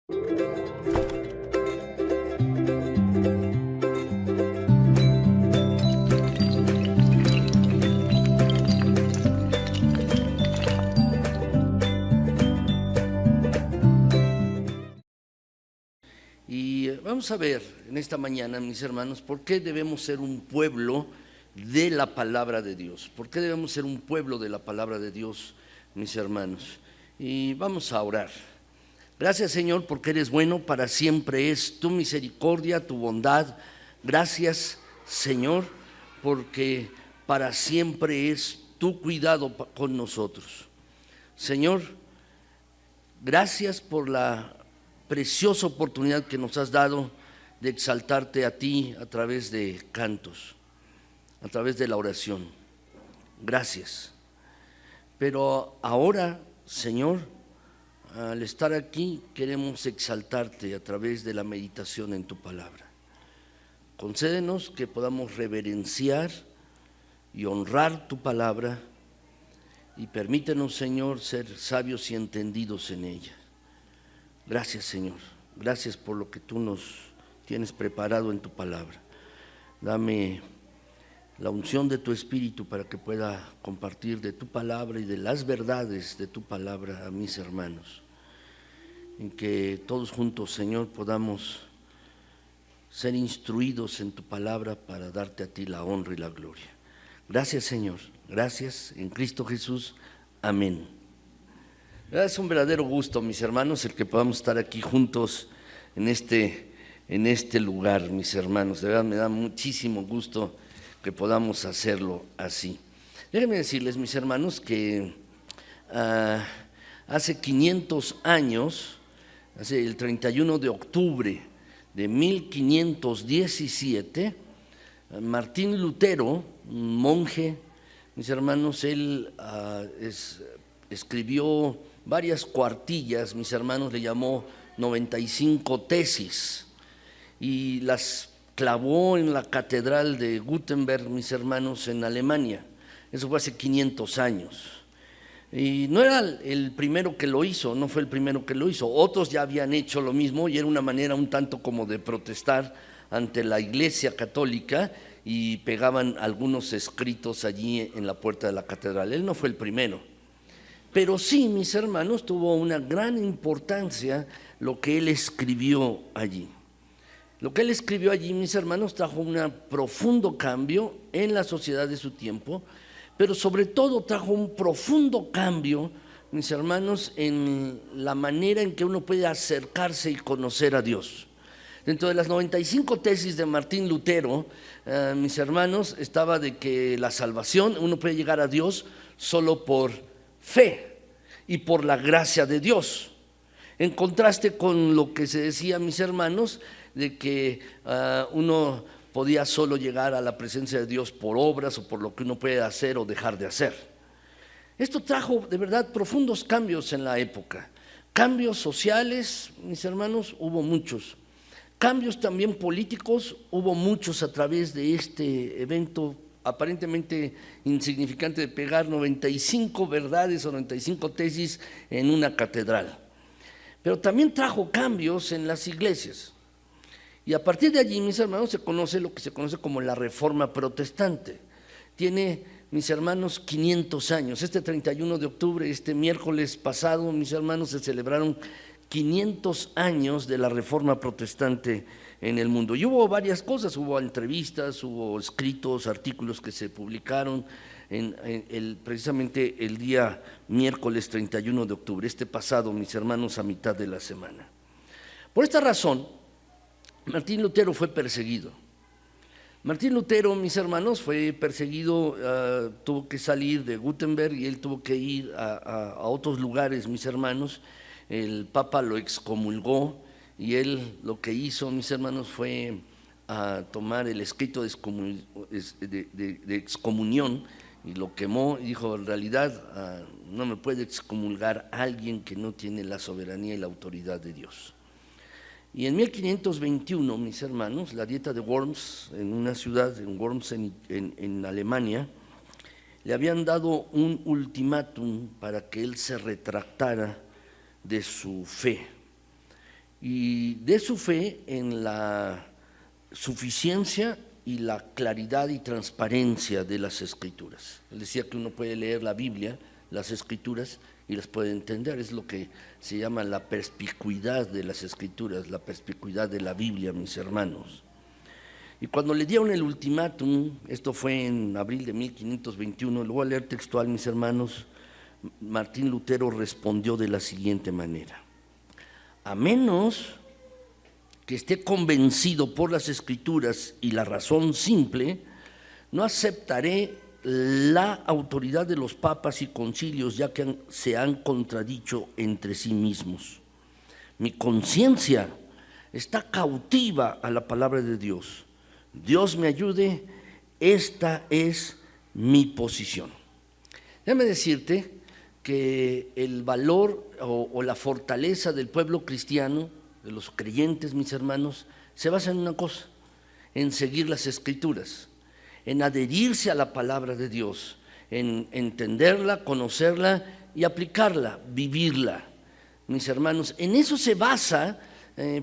Y vamos a ver en esta mañana, mis hermanos, por qué debemos ser un pueblo de la palabra de Dios. ¿Por qué debemos ser un pueblo de la palabra de Dios, mis hermanos? Y vamos a orar. Gracias, Señor, porque eres bueno, para siempre es tu misericordia, tu bondad. Gracias, Señor, porque para siempre es tu cuidado con nosotros. Señor, gracias por la preciosa oportunidad que nos has dado de exaltarte a ti a través de cantos, a través de la oración. Gracias. Pero ahora, Señor, al estar aquí queremos exaltarte a través de la meditación en tu palabra. Concédenos que podamos reverenciar y honrar tu palabra y permítenos, Señor, ser sabios y entendidos en ella. Gracias, Señor. Gracias por lo que tú nos tienes preparado en tu palabra. Dame la unción de tu Espíritu para que pueda compartir de tu palabra y de las verdades de tu palabra a mis hermanos. En que todos juntos, Señor, podamos ser instruidos en tu palabra para darte a ti la honra y la gloria. Gracias, Señor. Gracias en Cristo Jesús. Amén. Es un verdadero gusto, mis hermanos, el que podamos estar aquí juntos en este lugar, mis hermanos. De verdad me da muchísimo gusto que podamos hacerlo así. Déjenme decirles, mis hermanos, que hace 500 años, hace el 31 de octubre de 1517, Martín Lutero, un monje, mis hermanos, él escribió varias cuartillas, mis hermanos, le llamó 95 tesis y las clavó en la catedral de Gutenberg, mis hermanos, en Alemania. Eso fue hace 500 años. Y no era el primero que lo hizo, no fue el primero que lo hizo. Otros ya habían hecho lo mismo y era una manera un tanto como de protestar ante la Iglesia Católica y pegaban algunos escritos allí en la puerta de la catedral. Él no fue el primero. Pero sí, mis hermanos, tuvo una gran importancia lo que él escribió allí. Lo que él escribió allí, mis hermanos, trajo un profundo cambio en la sociedad de su tiempo, pero sobre todo trajo un profundo cambio, mis hermanos, en la manera en que uno puede acercarse y conocer a Dios. Dentro de las 95 tesis de Martín Lutero, mis hermanos, estaba de que la salvación, uno puede llegar a Dios solo por fe y por la gracia de Dios, en contraste con lo que se decía, mis hermanos, de que uno podía solo llegar a la presencia de Dios por obras o por lo que uno puede hacer o dejar de hacer. Esto trajo de verdad profundos cambios en la época, cambios sociales, mis hermanos, hubo muchos, cambios también políticos, hubo muchos a través de este evento aparentemente insignificante de pegar 95 verdades o 95 tesis en una catedral. Pero también trajo cambios en las iglesias. Y a partir de allí, mis hermanos, se conoce lo que se conoce como la Reforma Protestante. Tiene, mis hermanos, 500 años. Este 31 de octubre, este miércoles pasado, mis hermanos, se celebraron 500 años de la Reforma Protestante en el mundo. Y hubo varias cosas, hubo entrevistas, hubo escritos, artículos que se publicaron precisamente el día miércoles 31 de octubre, este pasado, mis hermanos, a mitad de la semana. Por esta razón, Martín Lutero fue perseguido. Martín Lutero, mis hermanos, fue perseguido, tuvo que salir de Gutenberg y él tuvo que ir a otros lugares, mis hermanos. El Papa lo excomulgó y él lo que hizo, mis hermanos, fue tomar el escrito de excomunión y lo quemó y dijo, en realidad no me puede excomulgar alguien que no tiene la soberanía y la autoridad de Dios. Y en 1521, mis hermanos, la dieta de Worms, en una ciudad, en Worms, en Alemania, le habían dado un ultimátum para que él se retractara de su fe. y de su fe en la suficiencia y la claridad y transparencia de las Escrituras. Él decía que uno puede leer la Biblia, las Escrituras, y las puede entender. Es lo que se llama la perspicuidad de las Escrituras, la perspicuidad de la Biblia, mis hermanos. Y cuando le dieron el ultimátum, esto fue en abril de 1521, lo voy a leer textual, mis hermanos, Martín Lutero respondió de la siguiente manera: a menos que esté convencido por las Escrituras y la razón simple, no aceptaré la autoridad de los papas y concilios, ya que se han contradicho entre sí mismos. Mi conciencia está cautiva a la palabra de Dios. Dios me ayude, esta es mi posición. Déjame decirte que el valor o la fortaleza del pueblo cristiano, de los creyentes, mis hermanos, se basa en una cosa: en seguir las Escrituras, en adherirse a la palabra de Dios, en entenderla, conocerla y aplicarla, vivirla. Mis hermanos, en eso se basa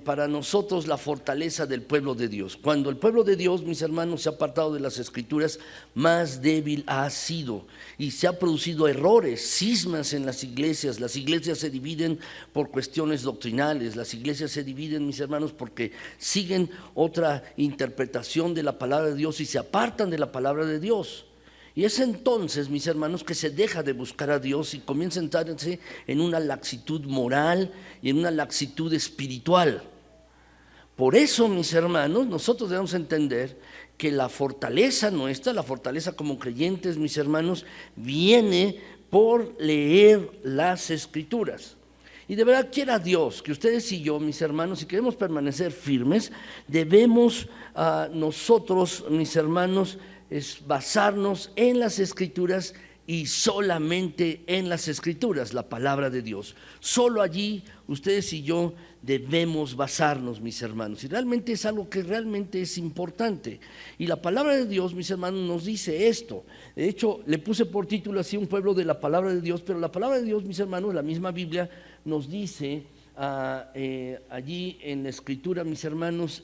para nosotros la fortaleza del pueblo de Dios. Cuando el pueblo de Dios, mis hermanos, se ha apartado de las Escrituras, más débil ha sido y se ha producido errores, cismas en las iglesias. Las iglesias se dividen por cuestiones doctrinales, las iglesias se dividen, mis hermanos, porque siguen otra interpretación de la palabra de Dios y se apartan de la palabra de Dios. Y es entonces, mis hermanos, que se deja de buscar a Dios y comienza a entrarse en una laxitud moral y en una laxitud espiritual. Por eso, mis hermanos, nosotros debemos entender que la fortaleza nuestra, la fortaleza como creyentes, mis hermanos, viene por leer las Escrituras. Y de verdad quiera Dios que ustedes y yo, mis hermanos, si queremos permanecer firmes, debemos nosotros, mis hermanos, es basarnos en las Escrituras y solamente en las Escrituras, la palabra de Dios. Solo allí ustedes y yo debemos basarnos, mis hermanos. Y realmente es algo que realmente es importante. Y la palabra de Dios, mis hermanos, nos dice esto. De hecho, le puse por título así: un pueblo de la palabra de Dios. Pero la palabra de Dios, mis hermanos, la misma Biblia nos dice allí en la Escritura, mis hermanos,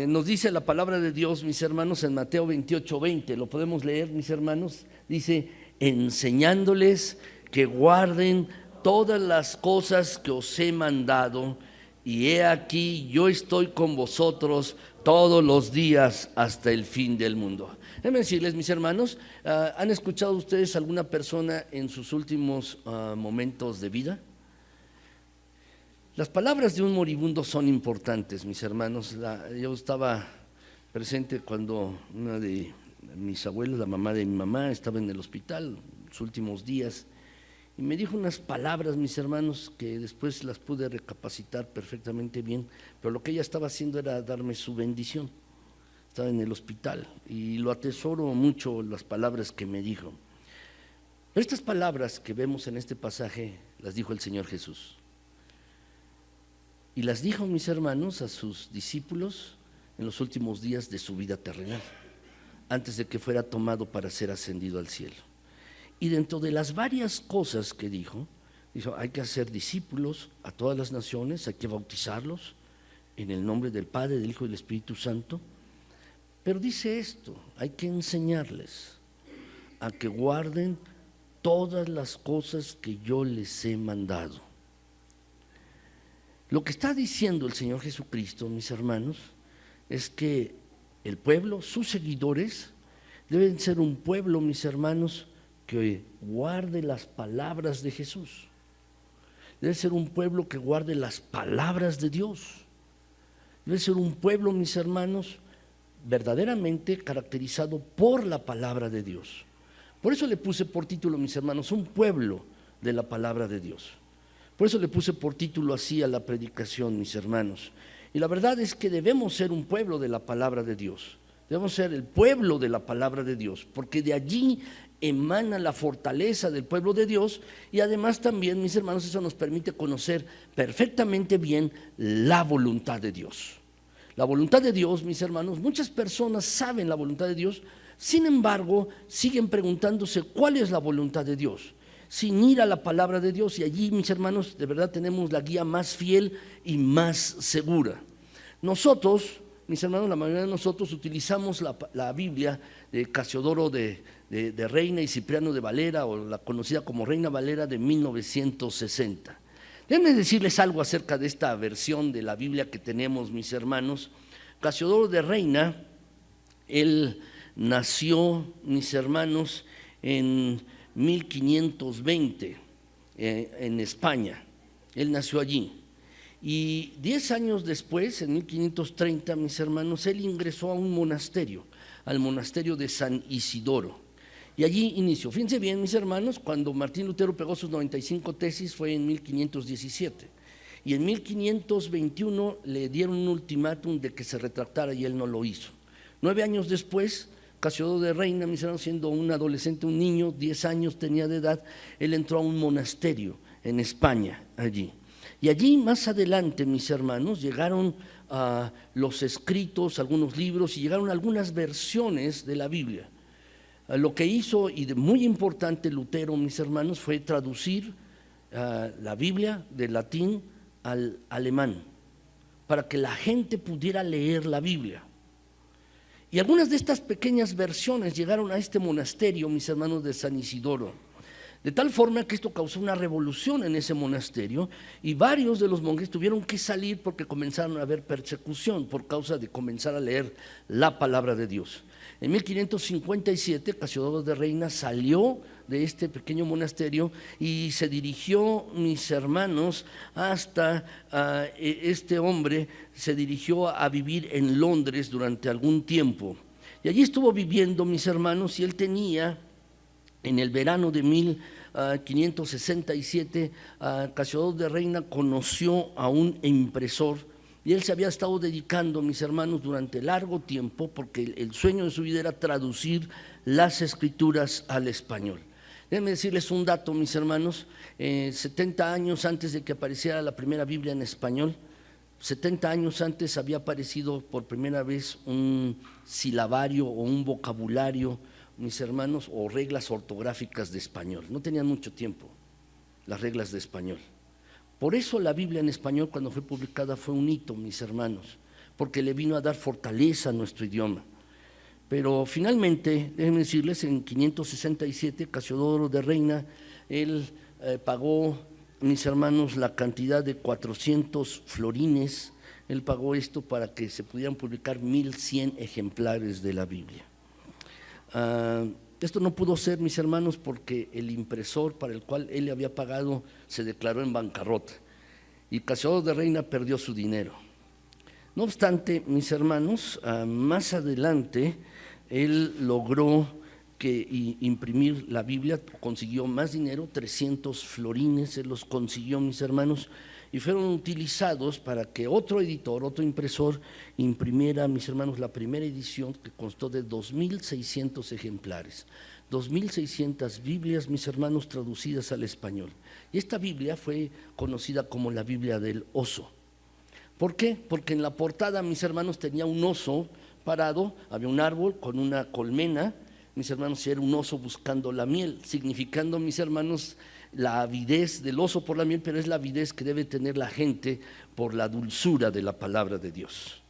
nos dice la palabra de Dios, mis hermanos, en Mateo 28:20, lo podemos leer, mis hermanos, dice: enseñándoles que guarden todas las cosas que os he mandado, y he aquí yo estoy con vosotros todos los días hasta el fin del mundo. Déjenme decirles, mis hermanos, ¿han escuchado ustedes alguna persona en sus últimos momentos de vida? Las palabras de un moribundo son importantes, mis hermanos. Yo estaba presente cuando una de mis abuelos, la mamá de mi mamá, estaba en el hospital los últimos días y me dijo unas palabras, mis hermanos, que después las pude recapacitar perfectamente bien, pero lo que ella estaba haciendo era darme su bendición. Estaba en el hospital y lo atesoro mucho, las palabras que me dijo. Pero estas palabras que vemos en este pasaje las dijo el Señor Jesús. Y las dijo, mis hermanos, a sus discípulos en los últimos días de su vida terrenal, antes de que fuera tomado para ser ascendido al cielo. Y dentro de las varias cosas que dijo, hay que hacer discípulos a todas las naciones, hay que bautizarlos en el nombre del Padre, del Hijo y del Espíritu Santo. Pero dice esto: hay que enseñarles a que guarden todas las cosas que yo les he mandado. Lo que está diciendo el Señor Jesucristo, mis hermanos, es que el pueblo, sus seguidores, deben ser un pueblo, mis hermanos, que guarde las palabras de Jesús. Debe ser un pueblo que guarde las palabras de Dios. Debe ser un pueblo, mis hermanos, verdaderamente caracterizado por la palabra de Dios. Por eso le puse por título, mis hermanos, un pueblo de la palabra de Dios. Por eso le puse por título así a la predicación, mis hermanos. Y la verdad es que debemos ser un pueblo de la palabra de Dios. Debemos ser el pueblo de la palabra de Dios, porque de allí emana la fortaleza del pueblo de Dios. Y además también, mis hermanos, eso nos permite conocer perfectamente bien la voluntad de Dios. La voluntad de Dios, mis hermanos, muchas personas saben la voluntad de Dios, sin embargo, siguen preguntándose cuál es la voluntad de Dios. sin ir a la palabra de Dios. Y allí, mis hermanos, de verdad tenemos la guía más fiel y más segura. Nosotros, mis hermanos, la mayoría de nosotros utilizamos la Biblia de Casiodoro de Reina y Cipriano de Valera, o la conocida como Reina Valera de 1960. Déjenme decirles algo acerca de esta versión de la Biblia que tenemos, mis hermanos. Casiodoro de Reina, él nació, mis hermanos, en 1520 en España. Él nació allí. Y 10 años después, en 1530, mis hermanos, él ingresó a un monasterio, al monasterio de San Isidoro. Y allí inició. Fíjense bien, mis hermanos, cuando Martín Lutero pegó sus 95 tesis fue en 1517. Y en 1521 le dieron un ultimátum de que se retractara y él no lo hizo. 9 años después, Casiodoro de Reina, mis hermanos, siendo un adolescente, un niño, 10 años tenía de edad, él entró a un monasterio en España, allí. Y allí más adelante, mis hermanos, llegaron los escritos, algunos libros, y llegaron algunas versiones de la Biblia. Lo que hizo, y muy importante, Lutero, mis hermanos, fue traducir la Biblia del latín al alemán, para que la gente pudiera leer la Biblia. Y algunas de estas pequeñas versiones llegaron a este monasterio, mis hermanos, de San Isidoro, de tal forma que esto causó una revolución en ese monasterio, y varios de los monjes tuvieron que salir porque comenzaron a haber persecución por causa de comenzar a leer la palabra de Dios. En 1557, Casiodoro de Reina salió de este pequeño monasterio y se dirigió, mis hermanos, hasta este hombre se dirigió a vivir en Londres durante algún tiempo. Y allí estuvo viviendo, mis hermanos, y él tenía, en el verano de 1567, Casiodoro de Reina conoció a un impresor. Y él se había estado dedicando, mis hermanos, durante largo tiempo, porque el sueño de su vida era traducir las escrituras al español. Déjenme decirles un dato, mis hermanos, 70 años antes de que apareciera la primera Biblia en español, 70 años antes había aparecido por primera vez un silabario o un vocabulario, mis hermanos, o reglas ortográficas de español. No tenían mucho tiempo las reglas de español. Por eso la Biblia en español, cuando fue publicada, fue un hito, mis hermanos, porque le vino a dar fortaleza a nuestro idioma. Pero finalmente, déjenme decirles, en 567, Casiodoro de Reina, él pagó, mis hermanos, la cantidad de 400 florines. Él pagó esto para que se pudieran publicar 1100 ejemplares de la Biblia. Esto no pudo ser, mis hermanos, porque el impresor para el cual él le había pagado se declaró en bancarrota y Casiodoro de Reina perdió su dinero. No obstante, mis hermanos, más adelante él logró imprimir la Biblia, consiguió más dinero, 300 florines, él los consiguió, mis hermanos, y fueron utilizados para que otro editor, otro impresor, imprimiera, mis hermanos, la primera edición, que constó de 2.600 ejemplares, 2.600 Biblias, mis hermanos, traducidas al español. Y esta Biblia fue conocida como la Biblia del oso. ¿Por qué? Porque en la portada, mis hermanos, tenía un oso parado, había un árbol con una colmena, mis hermanos, y era un oso buscando la miel, significando, mis hermanos, la avidez del oso por la miel, pero es la avidez que debe tener la gente por la dulzura de la palabra de Dios.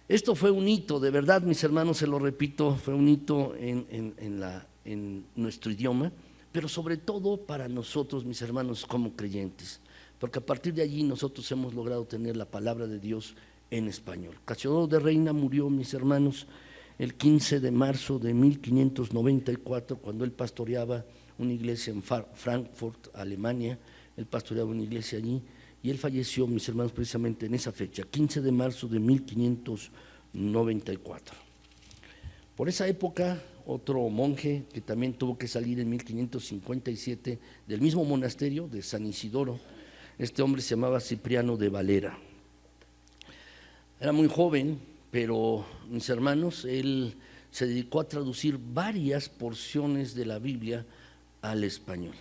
Esto fue un hito, de verdad, mis hermanos, se lo repito, fue un hito en nuestro idioma, pero sobre todo para nosotros, mis hermanos, como creyentes, porque a partir de allí nosotros hemos logrado tener la palabra de Dios en español. Casiodoro de Reina murió, mis hermanos, el 15 de marzo de 1594, cuando él pastoreaba una iglesia en Frankfurt, Alemania. Él pastoreaba una iglesia allí y él falleció, mis hermanos, precisamente en esa fecha, 15 de marzo de 1594. Por esa época, otro monje que también tuvo que salir en 1557 del mismo monasterio de San Isidoro, este hombre se llamaba Cipriano de Valera. Era muy joven, pero, mis hermanos, él se dedicó a traducir varias porciones de la Biblia al español.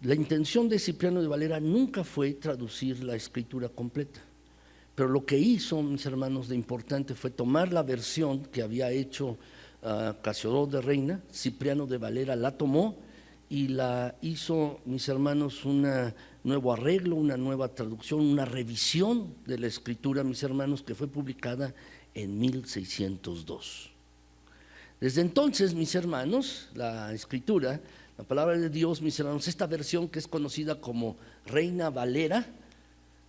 La intención de Cipriano de Valera nunca fue traducir la escritura completa, pero lo que hizo, mis hermanos, de importante fue tomar la versión que había hecho Casiodoro de Reina. Cipriano de Valera la tomó y la hizo, mis hermanos, un nuevo arreglo, una nueva traducción, una revisión de la Escritura, mis hermanos, que fue publicada en 1602. Desde entonces, mis hermanos, la Escritura, la palabra de Dios, mis hermanos, esta versión que es conocida como Reina Valera,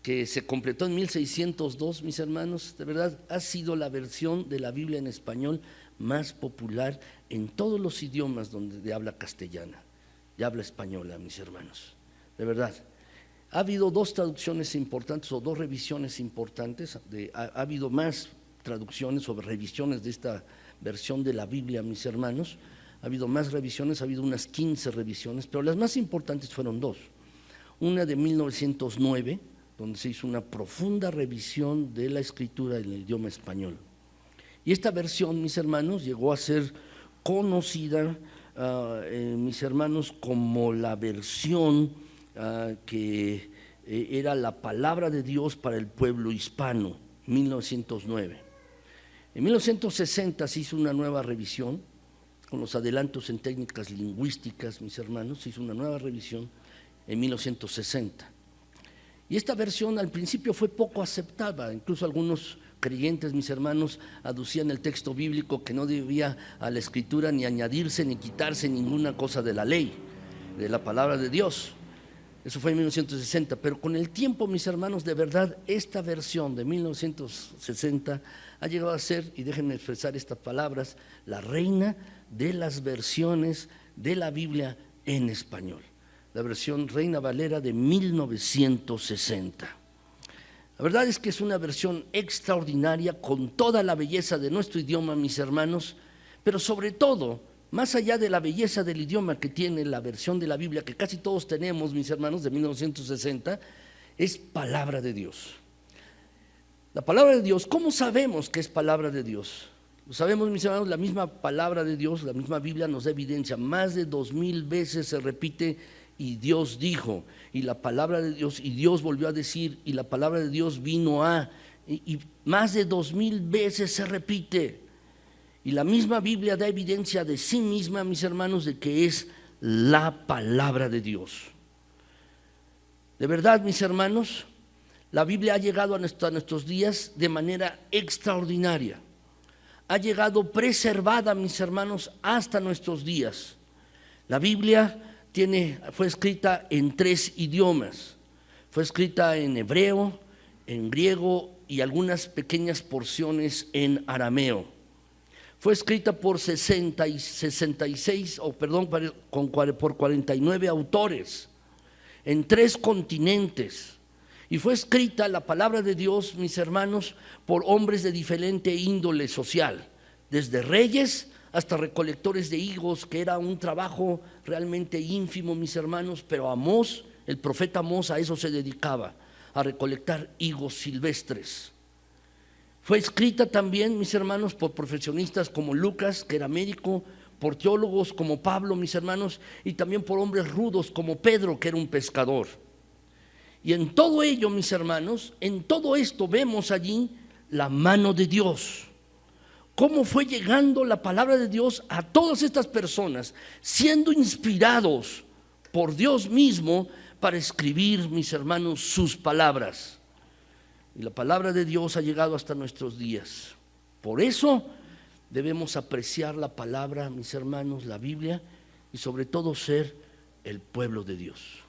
que se completó en 1602, mis hermanos, de verdad ha sido la versión de la Biblia en español más popular en todos los idiomas donde habla castellana y habla española, mis hermanos, de verdad. Ha habido dos traducciones importantes o dos revisiones importantes, ha habido más traducciones o revisiones de esta versión de la Biblia, mis hermanos. Ha habido más revisiones, ha habido unas 15 revisiones, pero las más importantes fueron dos. Una de 1909, donde se hizo una profunda revisión de la Escritura en el idioma español. Y esta versión, mis hermanos, llegó a ser conocida, mis hermanos, como la versión que era la palabra de Dios para el pueblo hispano, 1909. En 1960 se hizo una nueva revisión, con los adelantos en técnicas lingüísticas, mis hermanos, se hizo una nueva revisión en 1960. Y esta versión al principio fue poco aceptada, incluso algunos creyentes, mis hermanos, aducían el texto bíblico que no debía a la Escritura ni añadirse ni quitarse ninguna cosa de la ley, de la palabra de Dios. Eso fue en 1960, pero con el tiempo, mis hermanos, de verdad, esta versión de 1960 ha llegado a ser, y déjenme expresar estas palabras, la reina de las versiones de la Biblia en español. La versión Reina Valera de 1960. La verdad es que es una versión extraordinaria con toda la belleza de nuestro idioma, mis hermanos, pero sobre todo, más allá de la belleza del idioma que tiene la versión de la Biblia, que casi todos tenemos, mis hermanos, de 1960, es palabra de Dios. La palabra de Dios, ¿cómo sabemos que es palabra de Dios? Lo sabemos, mis hermanos, la misma palabra de Dios, la misma Biblia nos da evidencia. Más de 2000 veces se repite y Dios dijo, y la palabra de Dios, y Dios volvió a decir, y la palabra de Dios vino a, y más de 2000 veces se repite. Y la misma Biblia da evidencia de sí misma, mis hermanos, de que es la palabra de Dios. De verdad, mis hermanos, la Biblia ha llegado a nuestros días de manera extraordinaria. Ha llegado preservada, mis hermanos, hasta nuestros días. La Biblia fue escrita en 3 idiomas. Fue escrita en hebreo, en griego y algunas pequeñas porciones en arameo. Fue escrita por 49 autores en 3 continentes. Y fue escrita la palabra de Dios, mis hermanos, por hombres de diferente índole social, desde reyes hasta recolectores de higos, que era un trabajo realmente ínfimo, mis hermanos, pero Amós, el profeta Amós, a eso se dedicaba, a recolectar higos silvestres. Fue escrita también, mis hermanos, por profesionistas como Lucas, que era médico, por teólogos como Pablo, mis hermanos, y también por hombres rudos como Pedro, que era un pescador. Y en todo ello, mis hermanos, en todo esto vemos allí la mano de Dios. Cómo fue llegando la palabra de Dios a todas estas personas, siendo inspirados por Dios mismo para escribir, mis hermanos, sus palabras. Y la palabra de Dios ha llegado hasta nuestros días. Por eso debemos apreciar la palabra, mis hermanos, la Biblia, y sobre todo ser el pueblo de Dios.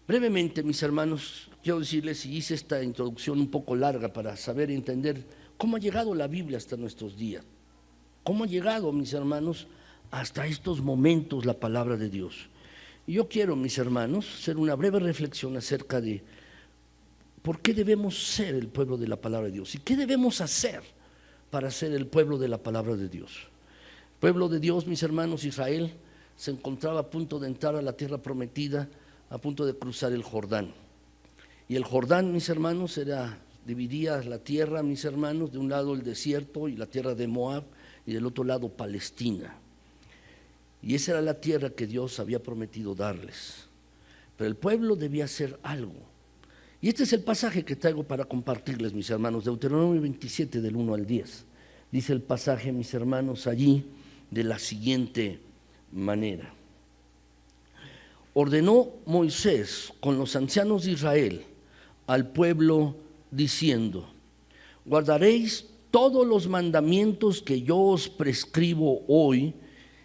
Brevemente, mis hermanos, quiero decirles, y hice esta introducción un poco larga para saber y entender cómo ha llegado la Biblia hasta nuestros días. Cómo ha llegado, mis hermanos, hasta estos momentos la palabra de Dios. Y yo quiero, mis hermanos, hacer una breve reflexión acerca de por qué debemos ser el pueblo de la palabra de Dios y qué debemos hacer para ser el pueblo de la palabra de Dios. El pueblo de Dios, mis hermanos, Israel, se encontraba a punto de entrar a la tierra prometida, a punto de cruzar el Jordán. Y el Jordán, mis hermanos, dividía la tierra, mis hermanos, de un lado el desierto y la tierra de Moab, y del otro lado Palestina. Y esa era la tierra que Dios había prometido darles. Pero el pueblo debía hacer algo. Y este es el pasaje que traigo para compartirles, mis hermanos, Deuteronomio 27, del 1 al 10. Dice el pasaje, mis hermanos, allí de la siguiente manera. ordenó Moisés con los ancianos de Israel al pueblo diciendo: guardaréis todos los mandamientos que yo os prescribo hoy,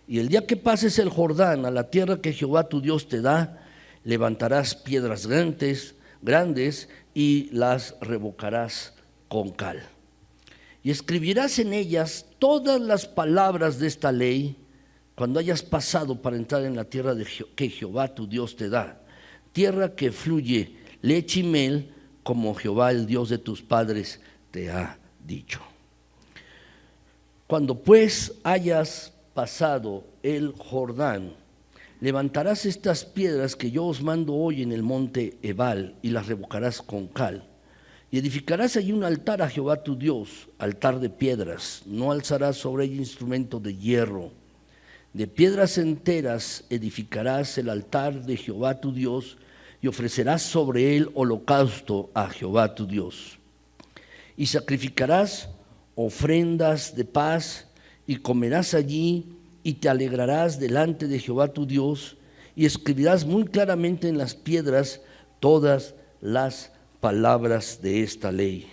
y el día que pases el Jordán a la tierra que Jehová tu Dios te da, levantarás piedras grandes y las revocarás con cal. Y escribirás en ellas todas las palabras de esta ley cuando hayas pasado para entrar en la tierra que Jehová tu Dios te da, tierra que fluye leche y miel, como Jehová el Dios de tus padres te ha dicho. Cuando pues hayas pasado el Jordán, levantarás estas piedras que yo os mando hoy en el monte Ebal y las revocarás con cal. Y edificarás allí un altar a Jehová tu Dios, altar de piedras, no alzarás sobre ella instrumento de hierro. De piedras enteras edificarás el altar de Jehová tu Dios y ofrecerás sobre él holocausto a Jehová tu Dios. Y sacrificarás ofrendas de paz y comerás allí y te alegrarás delante de Jehová tu Dios y escribirás muy claramente en las piedras todas las palabras de esta ley.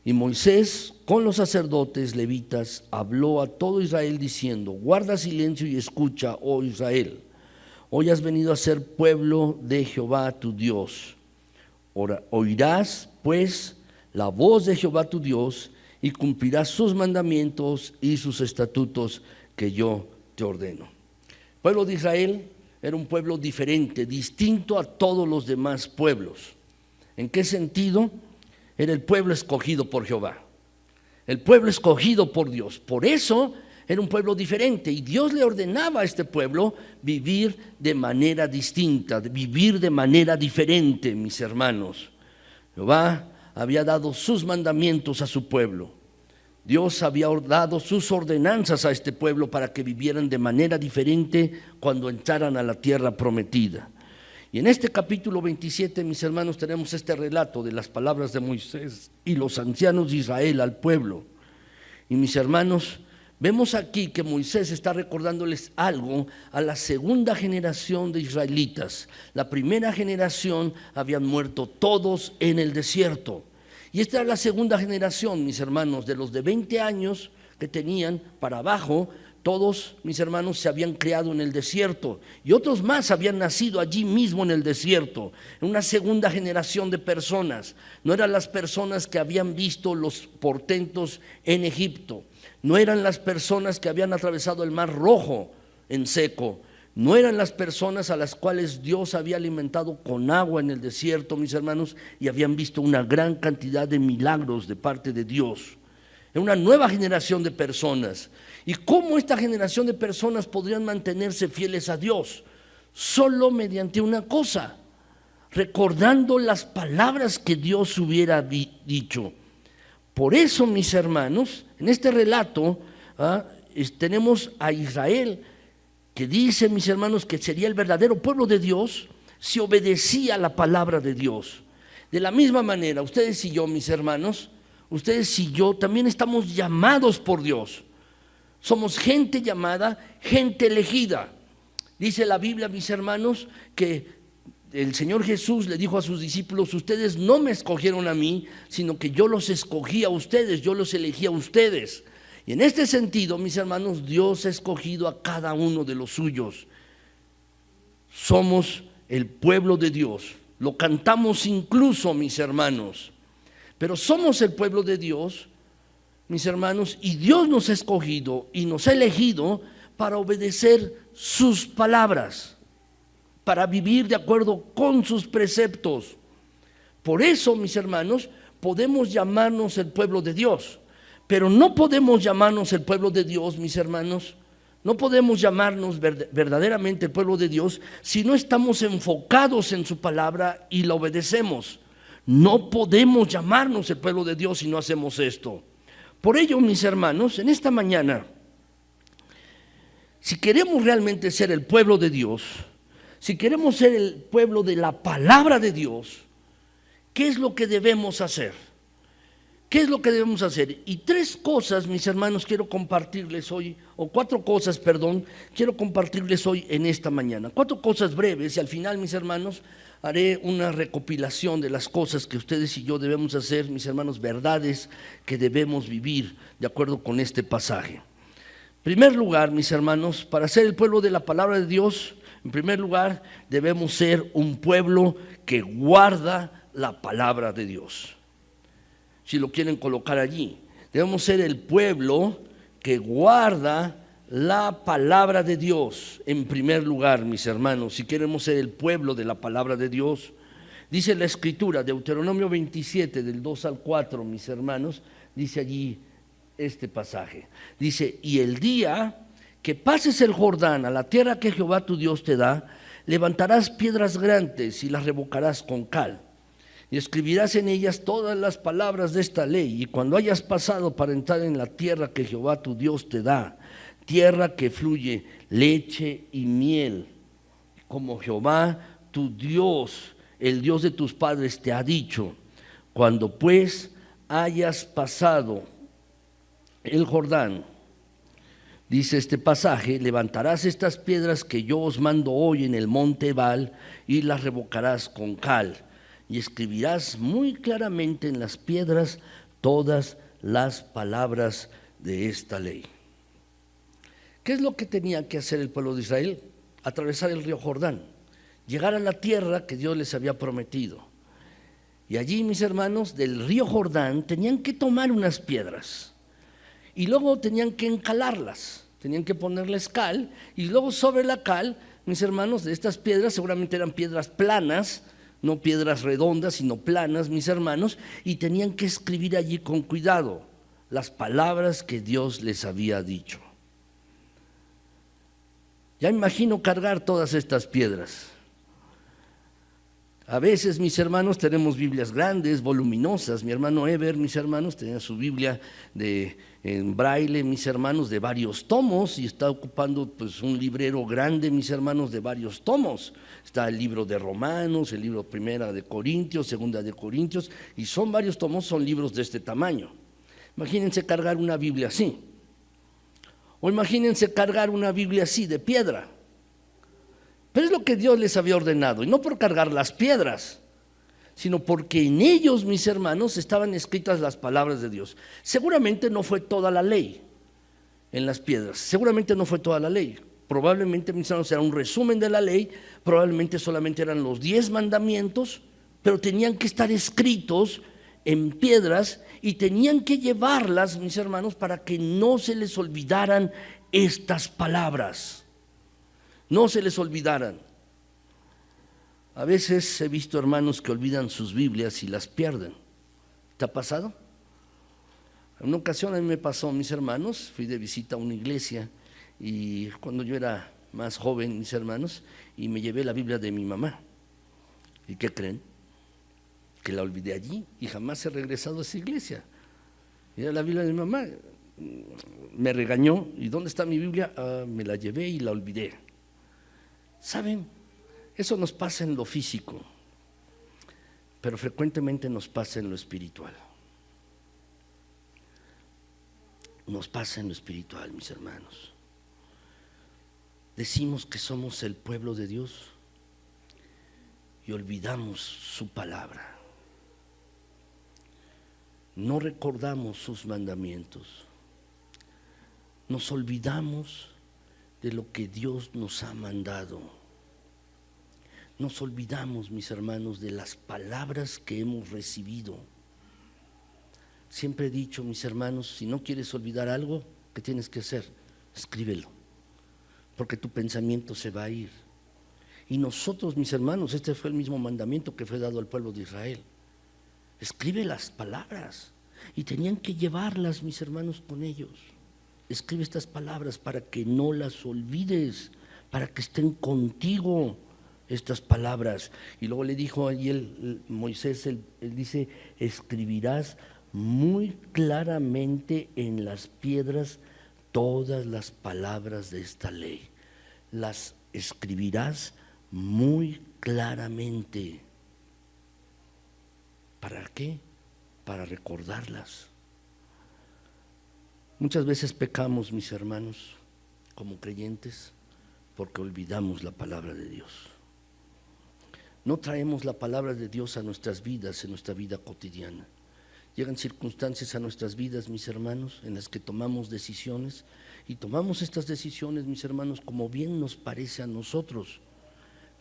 Y Moisés con los sacerdotes levitas habló a todo Israel diciendo: guarda silencio y escucha, oh Israel, hoy has venido a ser pueblo de Jehová tu Dios. Oirás pues la voz de Jehová tu Dios y cumplirás sus mandamientos y sus estatutos que yo te ordeno. El pueblo de Israel era un pueblo diferente, distinto a todos los demás pueblos. ¿En qué sentido? Era el pueblo escogido por Jehová, el pueblo escogido por Dios. Por eso era un pueblo diferente y Dios le ordenaba a este pueblo vivir de manera distinta, vivir de manera diferente, mis hermanos. Jehová había dado sus mandamientos a su pueblo. Dios había dado sus ordenanzas a este pueblo para que vivieran de manera diferente cuando entraran a la tierra prometida. Y en este capítulo 27, mis hermanos, tenemos este relato de las palabras de Moisés y los ancianos de Israel al pueblo. Y mis hermanos, vemos aquí que Moisés está recordándoles algo a la segunda generación de israelitas. La primera generación habían muerto todos en el desierto. Y esta era la segunda generación, mis hermanos, de los de 20 años que tenían para abajo. Todos, mis hermanos, se habían criado en el desierto y otros más habían nacido allí mismo en el desierto, en una segunda generación de personas. No eran las personas que habían visto los portentos en Egipto, no eran las personas que habían atravesado el Mar Rojo en seco, no eran las personas a las cuales Dios había alimentado con agua en el desierto, mis hermanos, y habían visto una gran cantidad de milagros de parte de Dios. Era una nueva generación de personas. ¿Y cómo esta generación de personas podrían mantenerse fieles a Dios? Solo mediante una cosa: recordando las palabras que Dios hubiera dicho. Por eso, mis hermanos, en este relato tenemos a Israel, que dice, mis hermanos, que sería el verdadero pueblo de Dios si obedecía la palabra de Dios. De la misma manera, ustedes y yo, mis hermanos, ustedes y yo también estamos llamados por Dios. Somos gente llamada, gente elegida. Dice la Biblia, mis hermanos, que el Señor Jesús le dijo a sus discípulos: ustedes no me escogieron a mí, sino que yo los escogí a ustedes, yo los elegí a ustedes. Y en este sentido, mis hermanos, Dios ha escogido a cada uno de los suyos. Somos el pueblo de Dios. Lo cantamos incluso, mis hermanos. Pero somos el pueblo de Dios, mis hermanos, y Dios nos ha escogido y nos ha elegido para obedecer sus palabras, para vivir de acuerdo con sus preceptos. Por eso, mis hermanos, podemos llamarnos el pueblo de Dios, pero no podemos llamarnos el pueblo de Dios, mis hermanos. No podemos llamarnos verdaderamente el pueblo de Dios si no estamos enfocados en su palabra y la obedecemos. No podemos llamarnos el pueblo de Dios si no hacemos esto. Por ello, mis hermanos, en esta mañana, si queremos realmente ser el pueblo de Dios, si queremos ser el pueblo de la palabra de Dios, ¿qué es lo que debemos hacer? ¿Qué es lo que debemos hacer? Y tres cosas, mis hermanos, quiero compartirles hoy, o cuatro cosas, perdón, quiero compartirles hoy en esta mañana. Cuatro cosas breves y al final, mis hermanos, haré una recopilación de las cosas que ustedes y yo debemos hacer, mis hermanos, verdades que debemos vivir de acuerdo con este pasaje. En primer lugar, mis hermanos, para ser el pueblo de la palabra de Dios, en primer lugar, debemos ser un pueblo que guarda la palabra de Dios. Si lo quieren colocar allí, debemos ser el pueblo que guarda la palabra de Dios. En primer lugar, mis hermanos, si queremos ser el pueblo de la palabra de Dios, dice la Escritura, Deuteronomio 27, del 2 al 4, mis hermanos, dice allí este pasaje. Dice, y el día que pases el Jordán a la tierra que Jehová tu Dios te da, levantarás piedras grandes y las revocarás con cal. Y escribirás en ellas todas las palabras de esta ley. Y cuando hayas pasado para entrar en la tierra que Jehová tu Dios te da, tierra que fluye leche y miel, como Jehová tu Dios, el Dios de tus padres, te ha dicho, cuando pues hayas pasado el Jordán, dice este pasaje, levantarás estas piedras que yo os mando hoy en el monte Ebal y las revocarás con cal. Y escribirás muy claramente en las piedras todas las palabras de esta ley. ¿Qué es lo que tenía que hacer el pueblo de Israel? Atravesar el río Jordán, llegar a la tierra que Dios les había prometido. Y allí, mis hermanos, del río Jordán tenían que tomar unas piedras y luego tenían que encalarlas, tenían que ponerles cal, y luego sobre la cal, mis hermanos, de estas piedras seguramente eran piedras planas, no piedras redondas, sino planas, mis hermanos, y tenían que escribir allí con cuidado las palabras que Dios les había dicho. Ya imagino cargar todas estas piedras. A veces, mis hermanos, tenemos Biblias grandes, voluminosas. Mi hermano Eber, mis hermanos, tenía su Biblia en braille, mis hermanos, de varios tomos, y está ocupando pues un librero grande, mis hermanos, de varios tomos. Está el libro de Romanos, el libro Primera de Corintios, Segunda de Corintios, y son varios tomos, son libros de este tamaño. Imagínense cargar una Biblia así, o imagínense cargar una Biblia así, de piedra. Pero es lo que Dios les había ordenado, y no por cargar las piedras, sino porque en ellos, mis hermanos, estaban escritas las palabras de Dios. Seguramente no fue toda la ley en las piedras, seguramente no fue toda la ley. Probablemente, mis hermanos, era un resumen de la ley, probablemente solamente eran los 10 mandamientos, pero tenían que estar escritos en piedras y tenían que llevarlas, mis hermanos, para que no se les olvidaran estas palabras. No se les olvidaran. A veces he visto hermanos que olvidan sus Biblias y las pierden. ¿Te ha pasado? En una ocasión a mí me pasó, mis hermanos, fui de visita a una iglesia y cuando yo era más joven, mis hermanos, y me llevé la Biblia de mi mamá. ¿Y qué creen? Que la olvidé allí y jamás he regresado a esa iglesia. Era la Biblia de mi mamá. Me regañó. ¿Y dónde está mi Biblia? Me la llevé y la olvidé. ¿Saben? Eso nos pasa en lo físico, pero frecuentemente nos pasa en lo espiritual. Nos pasa en lo espiritual, mis hermanos. Decimos que somos el pueblo de Dios y olvidamos su palabra. No recordamos sus mandamientos. Nos olvidamos de lo que Dios nos ha mandado. Nos olvidamos, mis hermanos, de las palabras que hemos recibido. Siempre he dicho, mis hermanos, si no quieres olvidar algo, ¿qué tienes que hacer? Escríbelo, porque tu pensamiento se va a ir. Y nosotros, mis hermanos, este fue el mismo mandamiento que fue dado al pueblo de Israel. Escribe las palabras, y tenían que llevarlas, mis hermanos, con ellos. Escribe estas palabras para que no las olvides, para que estén contigo estas palabras. Y luego le dijo allí Moisés, él dice, escribirás muy claramente en las piedras todas las palabras de esta ley. Las escribirás muy claramente. ¿Para qué? para recordarlas. Muchas veces pecamos, mis hermanos, como creyentes, porque olvidamos la palabra de Dios. No traemos la palabra de Dios a nuestras vidas, en nuestra vida cotidiana. Llegan circunstancias a nuestras vidas, mis hermanos, en las que tomamos decisiones, y tomamos estas decisiones, mis hermanos, como bien nos parece a nosotros,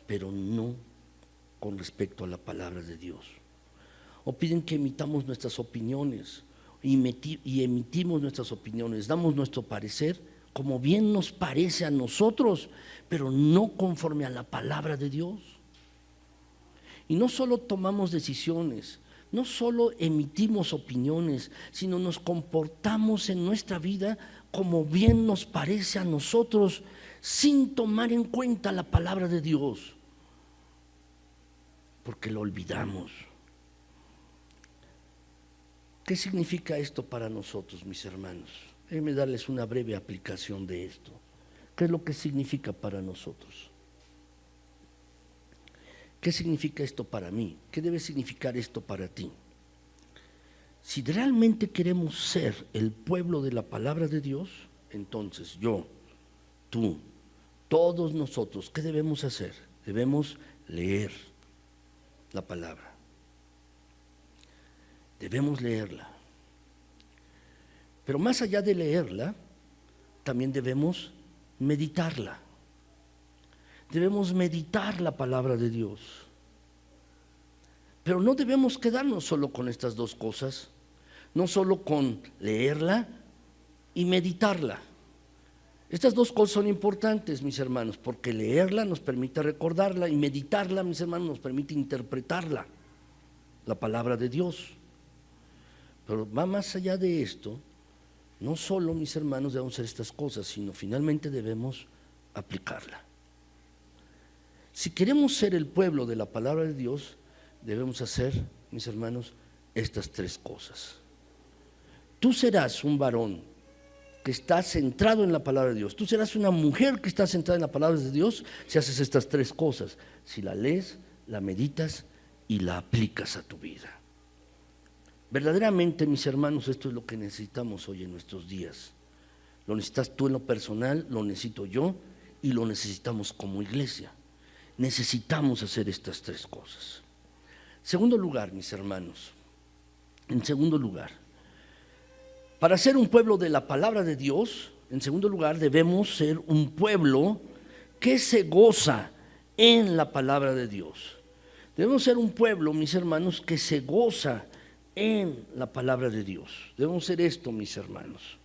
pero no con respecto a la palabra de Dios. O piden que emitamos nuestras opiniones, y emitimos nuestras opiniones, damos nuestro parecer como bien nos parece a nosotros, pero no conforme a la palabra de Dios. Y no solo tomamos decisiones, no solo emitimos opiniones, sino nos comportamos en nuestra vida como bien nos parece a nosotros, sin tomar en cuenta la palabra de Dios, porque lo olvidamos. ¿Qué significa esto para nosotros, mis hermanos? Déjenme darles una breve aplicación de esto. ¿Qué es lo que significa para nosotros? ¿Qué significa esto para mí? ¿Qué debe significar esto para ti? Si realmente queremos ser el pueblo de la palabra de Dios, entonces yo, tú, todos nosotros, ¿qué debemos hacer? Debemos leer la palabra. Debemos leerla. Pero más allá de leerla, también debemos meditarla. Debemos meditar la palabra de Dios. Pero no debemos quedarnos solo con estas dos cosas, no solo con leerla y meditarla. Estas dos cosas son importantes, mis hermanos, porque leerla nos permite recordarla y meditarla, mis hermanos, nos permite interpretarla, la palabra de Dios. Pero va más allá de esto. No solo, mis hermanos, debemos hacer estas cosas, sino finalmente debemos aplicarla. Si queremos ser el pueblo de la palabra de Dios, debemos hacer, mis hermanos, estas tres cosas. Tú serás un varón que está centrado en la palabra de Dios. Tú serás una mujer que está centrada en la palabra de Dios si haces estas tres cosas. Si la lees, la meditas y la aplicas a tu vida. Verdaderamente, mis hermanos, esto es lo que necesitamos hoy en nuestros días. Lo necesitas tú en lo personal, lo necesito yo y lo necesitamos como iglesia. Necesitamos hacer estas tres cosas. Segundo lugar, mis hermanos, en segundo lugar, para ser un pueblo de la palabra de Dios, en segundo lugar, debemos ser un pueblo que se goza en la palabra de Dios. Debemos ser un pueblo, mis hermanos, que se goza en la palabra de Dios. Debemos ser esto, mis hermanos.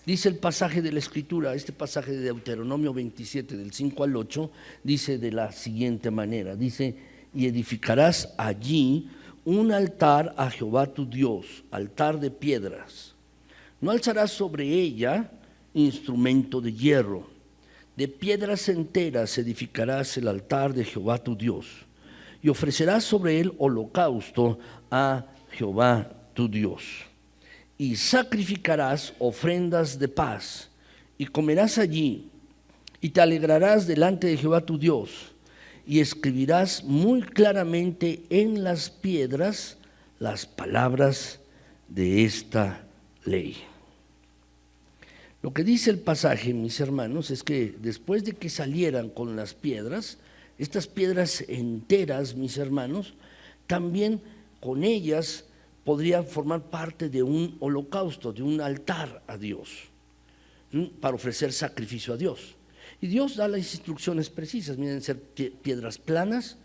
Dice el pasaje de la Escritura, este pasaje de Deuteronomio 27, del 5 al 8, dice de la siguiente manera, dice: y edificarás allí un altar a Jehová tu Dios, altar de piedras. No alzarás sobre ella instrumento de hierro. De piedras enteras edificarás el altar de Jehová tu Dios, y ofrecerás sobre él holocausto a Jehová tu Dios, y sacrificarás ofrendas de paz, y comerás allí, y te alegrarás delante de Jehová tu Dios, y escribirás muy claramente en las piedras las palabras de esta ley. Lo que dice el pasaje, mis hermanos, es que después de que salieran con las piedras, estas piedras enteras, mis hermanos, también con ellas podrían formar parte de un holocausto, de un altar a Dios, para ofrecer sacrificio a Dios. Y Dios da las instrucciones precisas, miren, ser piedras planas,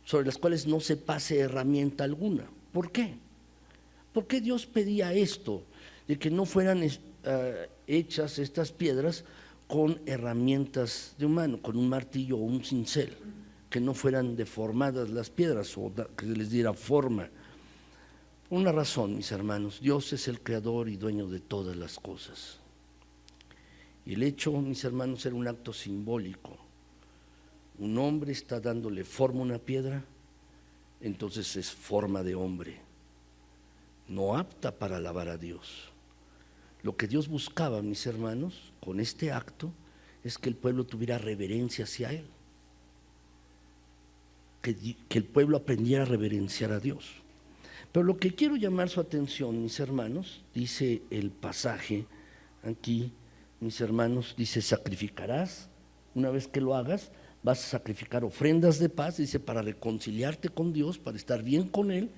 sobre las cuales no se pase herramienta alguna. ¿Por qué? ¿Por qué Dios pedía esto? De que no fueran hechas estas piedras con herramientas de humano, con un martillo o un cincel, que no fueran deformadas las piedras o que les diera forma. Por una razón, mis hermanos, Dios es el creador y dueño de todas las cosas. Y el hecho, mis hermanos, era un acto simbólico. Un hombre está dándole forma a una piedra, entonces es forma de hombre, no apta para alabar a Dios. Lo que Dios buscaba, mis hermanos, con este acto, es que el pueblo tuviera reverencia hacia Él, que el pueblo aprendiera a reverenciar a Dios. Pero lo que quiero llamar su atención, mis hermanos, dice el pasaje aquí, mis hermanos, dice: sacrificarás, una vez que lo hagas, vas a sacrificar ofrendas de paz, dice, para reconciliarte con Dios, para estar bien con Él,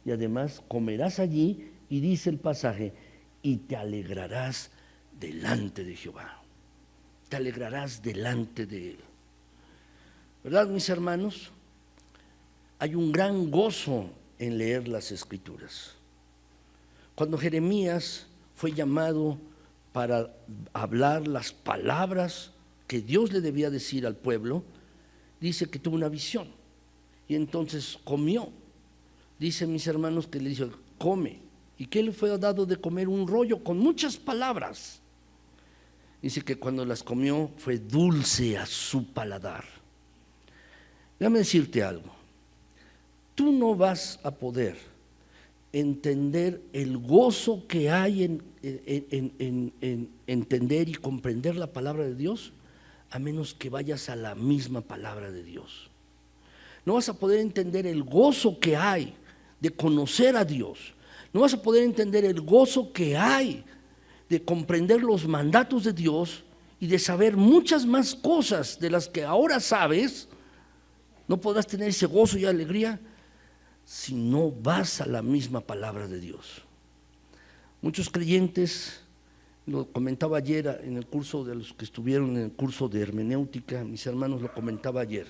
y además comerás allí, y dice el pasaje, y te alegrarás delante de Jehová. Te alegrarás delante de Él. ¿Verdad, mis hermanos? Hay un gran gozo en leer las Escrituras. Cuando Jeremías fue llamado para hablar las palabras que Dios le debía decir al pueblo, dice que tuvo una visión y entonces comió. Dice, mis hermanos, que le dijo: come. ¿Y qué le fue dado de comer? Un rollo con muchas palabras. Dice que cuando las comió fue dulce a su paladar. Déjame decirte algo. Tú no vas a poder entender el gozo que hay en entender y comprender la palabra de Dios, a menos que vayas a la misma palabra de Dios. No vas a poder entender el gozo que hay de conocer a Dios. No vas a poder entender el gozo que hay de comprender los mandatos de Dios y de saber muchas más cosas de las que ahora sabes. No podrás tener ese gozo y alegría si no vas a la misma palabra de Dios. Muchos creyentes, lo comentaba ayer en el curso de los que estuvieron en el curso de hermenéutica, mis hermanos, lo comentaba ayer.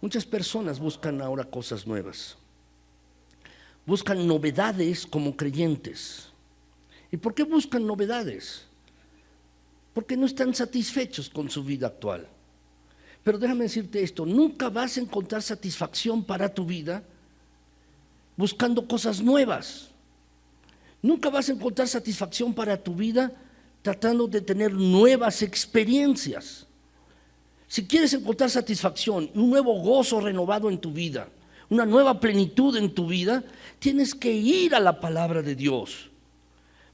Muchas personas buscan ahora cosas nuevas, buscan novedades como creyentes. ¿Y por qué buscan novedades? Porque no están satisfechos con su vida actual. Pero déjame decirte esto: nunca vas a encontrar satisfacción para tu vida buscando cosas nuevas. Nunca vas a encontrar satisfacción para tu vida tratando de tener nuevas experiencias. Si quieres encontrar satisfacción, un nuevo gozo renovado en tu vida, una nueva plenitud en tu vida, tienes que ir a la palabra de Dios.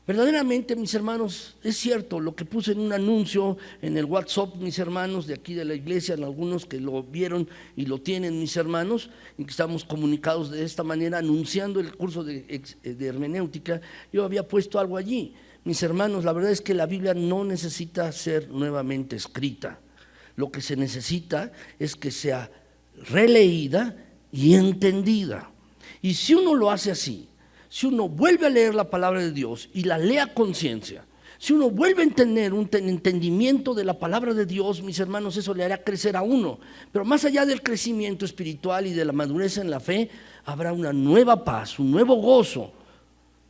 Verdaderamente, mis hermanos, es cierto lo que puse en un anuncio en el WhatsApp, mis hermanos de aquí de la iglesia, en algunos que lo vieron y lo tienen, mis hermanos, y que estamos comunicados de esta manera, anunciando el curso de hermenéutica. Yo había puesto algo allí. Mis hermanos, la verdad es que la Biblia no necesita ser nuevamente escrita. Lo que se necesita es que sea releída y entendida. Y si uno lo hace así, si uno vuelve a leer la palabra de Dios y la lee a conciencia, si uno vuelve a tener un entendimiento de la palabra de Dios, mis hermanos, eso le hará crecer a uno. Pero más allá del crecimiento espiritual y de la madurez en la fe, habrá una nueva paz, un nuevo gozo.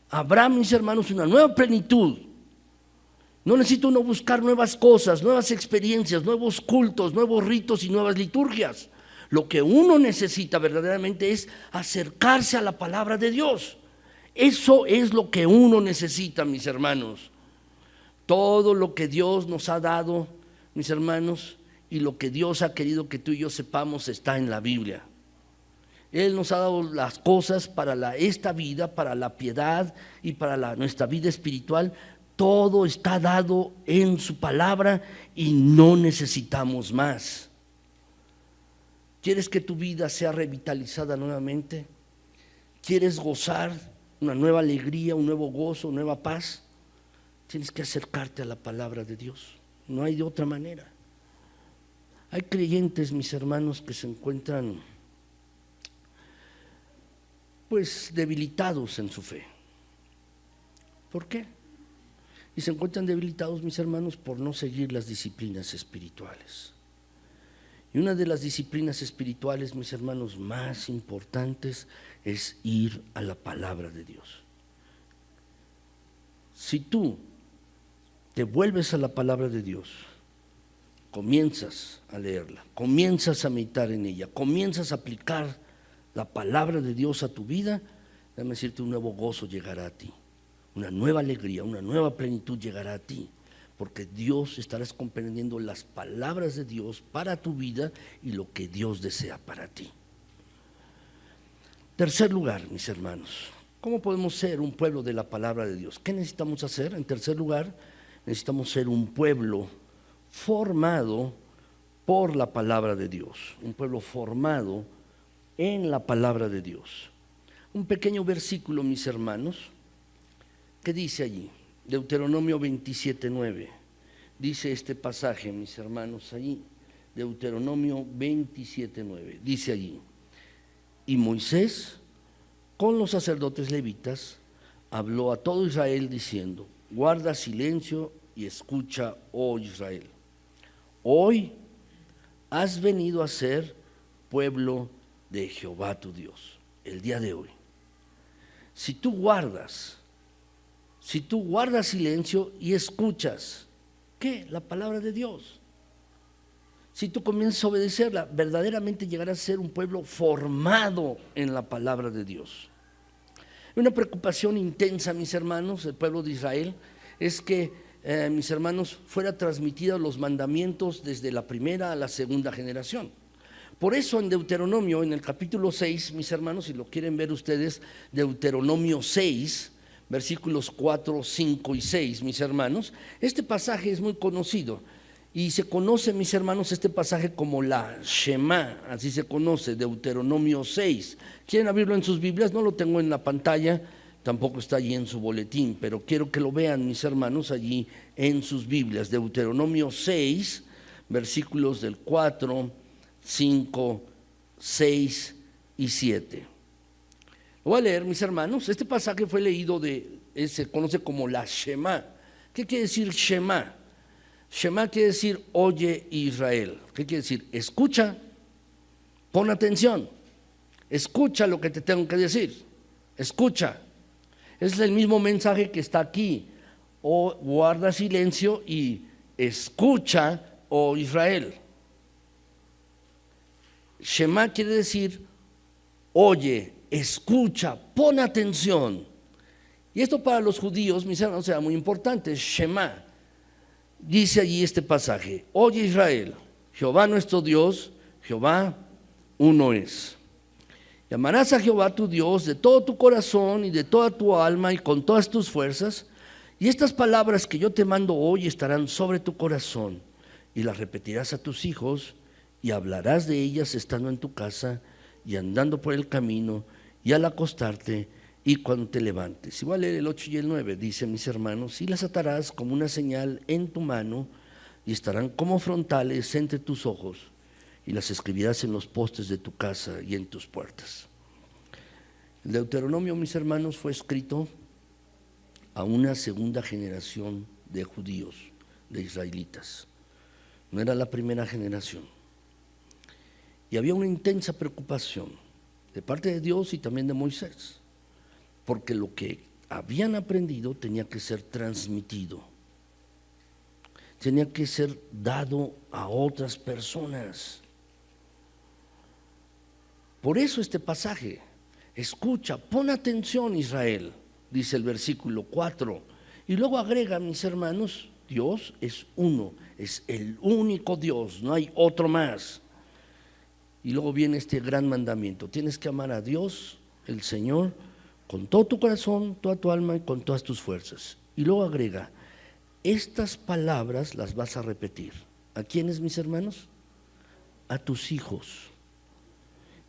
Habrá, mis hermanos, una nueva plenitud. No necesita uno buscar nuevas cosas, nuevas experiencias, nuevos cultos, nuevos ritos y nuevas liturgias. Lo que uno necesita verdaderamente es acercarse a la palabra de Dios. Eso es lo que uno necesita, mis hermanos. Todo lo que Dios nos ha dado, mis hermanos, y lo que Dios ha querido que tú y yo sepamos está en la Biblia. Él nos ha dado las cosas para esta vida, para la piedad y para nuestra vida espiritual. Todo está dado en su palabra y no necesitamos más. ¿Quieres que tu vida sea revitalizada nuevamente? ¿Quieres gozar una nueva alegría, un nuevo gozo, una nueva paz? Tienes que acercarte a la palabra de Dios. No hay de otra manera. Hay creyentes, mis hermanos, que se encuentran pues debilitados en su fe. ¿Por qué? Y se encuentran debilitados, mis hermanos, por no seguir las disciplinas espirituales. Y una de las disciplinas espirituales, mis hermanos, más importantes es ir a la palabra de Dios. Si tú te vuelves a la palabra de Dios, comienzas a leerla, comienzas a meditar en ella, comienzas a aplicar la palabra de Dios a tu vida, déjame decirte, un nuevo gozo llegará a ti, una nueva alegría, una nueva plenitud llegará a ti, porque Dios estarás comprendiendo las palabras de Dios para tu vida y lo que Dios desea para ti. Tercer lugar, mis hermanos, ¿cómo podemos ser un pueblo de la palabra de Dios? ¿Qué necesitamos hacer? En tercer lugar, necesitamos ser un pueblo formado por la palabra de Dios, un pueblo formado en la palabra de Dios. un pequeño versículo, mis hermanos, que dice allí, Deuteronomio 27:9. Dice este pasaje, mis hermanos, allí, Deuteronomio 27:9. Dice allí, y Moisés con los sacerdotes levitas habló a todo Israel diciendo, guarda silencio y escucha, oh Israel. Hoy has venido a ser pueblo de Jehová tu Dios, el día de hoy. Si tú guardas silencio y escuchas, ¿qué? La palabra de Dios. Si tú comienzas a obedecerla, verdaderamente llegarás a ser un pueblo formado en la palabra de Dios. Una preocupación intensa, mis hermanos, del pueblo de Israel, es que, mis hermanos, fuera transmitidos los mandamientos desde la primera a la segunda generación. Por eso en Deuteronomio, en el capítulo 6, mis hermanos, si lo quieren ver ustedes, Deuteronomio 6, versículos 4, 5 y 6, mis hermanos, este pasaje es muy conocido. Y se conoce, mis hermanos, este pasaje como la Shema, así se conoce, Deuteronomio 6. ¿Quieren abrirlo en sus Biblias? No lo tengo en la pantalla, tampoco está allí en su boletín, pero quiero que lo vean, mis hermanos, allí en sus Biblias. Deuteronomio 6, versículos del 4, 5, 6 y 7. Lo voy a leer, mis hermanos. Este pasaje fue leído se conoce como la Shema. ¿Qué quiere decir Shema? Shema quiere decir oye Israel. ¿Qué quiere decir? Escucha, pon atención, escucha lo que te tengo que decir, escucha. Es el mismo mensaje que está aquí. Guarda silencio y escucha, oh Israel. Shema quiere decir oye, escucha, pon atención. Y esto para los judíos, mis hermanos, era muy importante. Shema. Dice allí este pasaje, oye Israel, Jehová nuestro Dios, Jehová uno es. Y amarás a Jehová tu Dios de todo tu corazón y de toda tu alma y con todas tus fuerzas. Y estas palabras que yo te mando hoy estarán sobre tu corazón y las repetirás a tus hijos y hablarás de ellas estando en tu casa y andando por el camino y al acostarte y cuando te levantes. Y voy a leer el 8 y el 9, dice, mis hermanos, y las atarás como una señal en tu mano y estarán como frontales entre tus ojos y las escribirás en los postes de tu casa y en tus puertas. El Deuteronomio, mis hermanos, fue escrito a una segunda generación de judíos, de israelitas. No era la primera generación. Y había una intensa preocupación de parte de Dios y también de Moisés, porque lo que habían aprendido tenía que ser transmitido, tenía que ser dado a otras personas. Por eso este pasaje, escucha, pon atención Israel, dice el versículo 4, y luego agrega, mis hermanos, Dios es uno, es el único Dios, no hay otro más. Y luego viene este gran mandamiento, tienes que amar a Dios, el Señor, con todo tu corazón, toda tu alma y con todas tus fuerzas. Y luego agrega, estas palabras las vas a repetir. ¿A quiénes, mis hermanos? A tus hijos.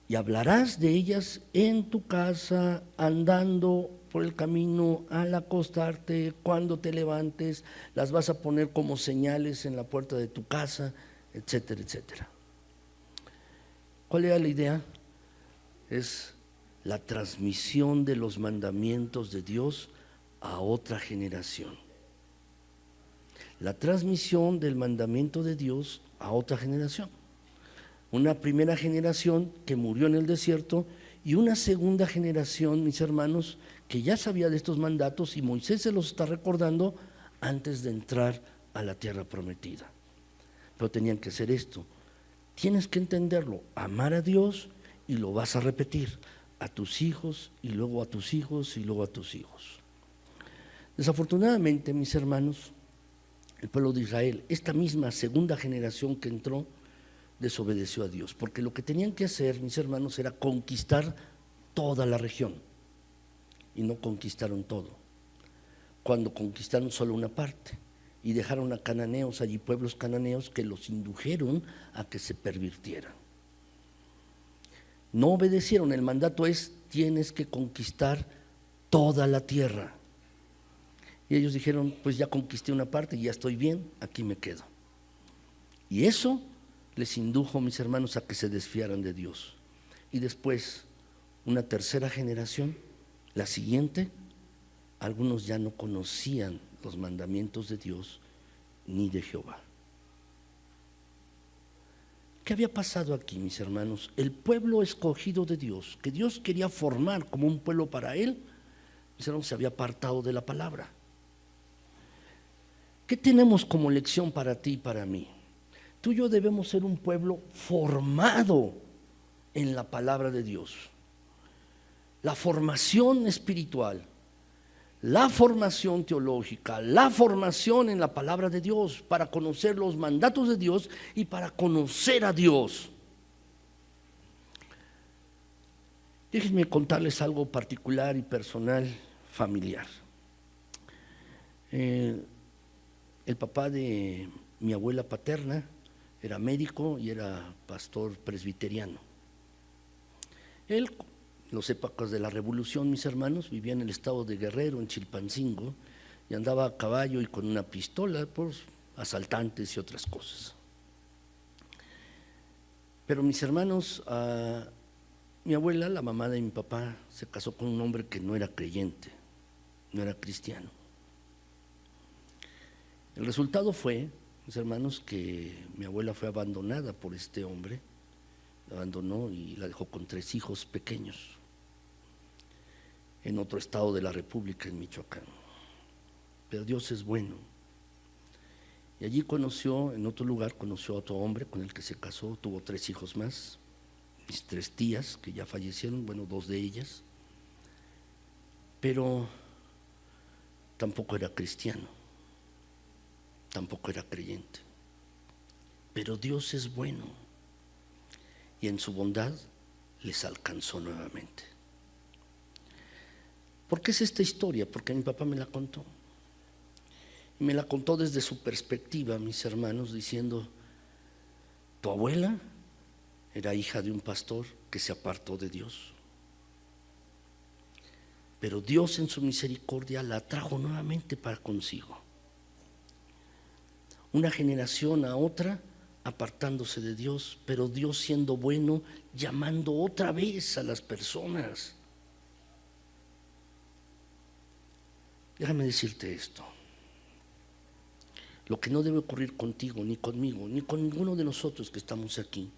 Y hablarás de ellas en tu casa, andando por el camino, al acostarte, cuando te levantes, las vas a poner como señales en la puerta de tu casa, etcétera, etcétera. ¿Cuál era la idea? Es la transmisión de los mandamientos de Dios a otra generación. La transmisión del mandamiento de Dios a otra generación. Una primera generación que murió en el desierto y una segunda generación, mis hermanos, que ya sabía de estos mandatos y Moisés se los está recordando antes de entrar a la tierra prometida. Pero tenían que hacer esto. Tienes que entenderlo, amar a Dios y lo vas a repetir a tus hijos y luego a tus hijos y luego a tus hijos. Desafortunadamente, mis hermanos, el pueblo de Israel, esta misma segunda generación que entró, desobedeció a Dios, porque lo que tenían que hacer, mis hermanos, era conquistar toda la región y no conquistaron todo. Cuando conquistaron solo una parte y dejaron a cananeos allí, pueblos cananeos que los indujeron a que se pervirtieran. no obedecieron. El mandato es: tienes que conquistar toda la tierra. Y ellos dijeron: pues ya conquisté una parte, ya estoy bien, aquí me quedo. Y eso les indujo, mis hermanos, a que se desfiaran de Dios. Y después, una tercera generación, la siguiente, algunos ya no conocían los mandamientos de Dios ni de Jehová. ¿Qué había pasado aquí, mis hermanos? El pueblo escogido de Dios, que Dios quería formar como un pueblo para Él, mis hermanos, se había apartado de la palabra. ¿Qué tenemos como lección para ti y para mí? Tú y yo debemos ser un pueblo formado en la palabra de Dios. La formación espiritual, la formación teológica, la formación en la palabra de Dios para conocer los mandatos de Dios y para conocer a Dios. Déjenme contarles algo particular y personal, familiar. El papá de mi abuela paterna era médico y era pastor presbiteriano. Él, en las épocas de la revolución, mis hermanos, vivía en el estado de Guerrero, en Chilpancingo, y andaba a caballo y con una pistola por asaltantes y otras cosas. Pero mis hermanos, mi abuela, la mamá de mi papá, se casó con un hombre que no era creyente, no era cristiano. El resultado fue, mis hermanos, que mi abuela fue abandonada por este hombre, la abandonó y la dejó con 3 hijos pequeños en otro estado de la República, en Michoacán. Pero Dios es bueno. Y allí conoció, en otro lugar, conoció a otro hombre con el que se casó, tuvo 3 hijos más, mis 3 tías que ya fallecieron, bueno, 2 de ellas, pero tampoco era cristiano, tampoco era creyente. Pero Dios es bueno y en su bondad les alcanzó nuevamente. ¿Por qué es esta historia? Porque mi papá me la contó. Y me la contó desde su perspectiva, mis hermanos, diciendo: tu abuela era hija de un pastor que se apartó de Dios, pero Dios en su misericordia la trajo nuevamente para consigo. Una generación a otra apartándose de Dios, pero Dios siendo bueno, llamando otra vez a las personas. Déjame decirte esto: lo que no debe ocurrir contigo, ni conmigo, ni con ninguno de nosotros que estamos aquí,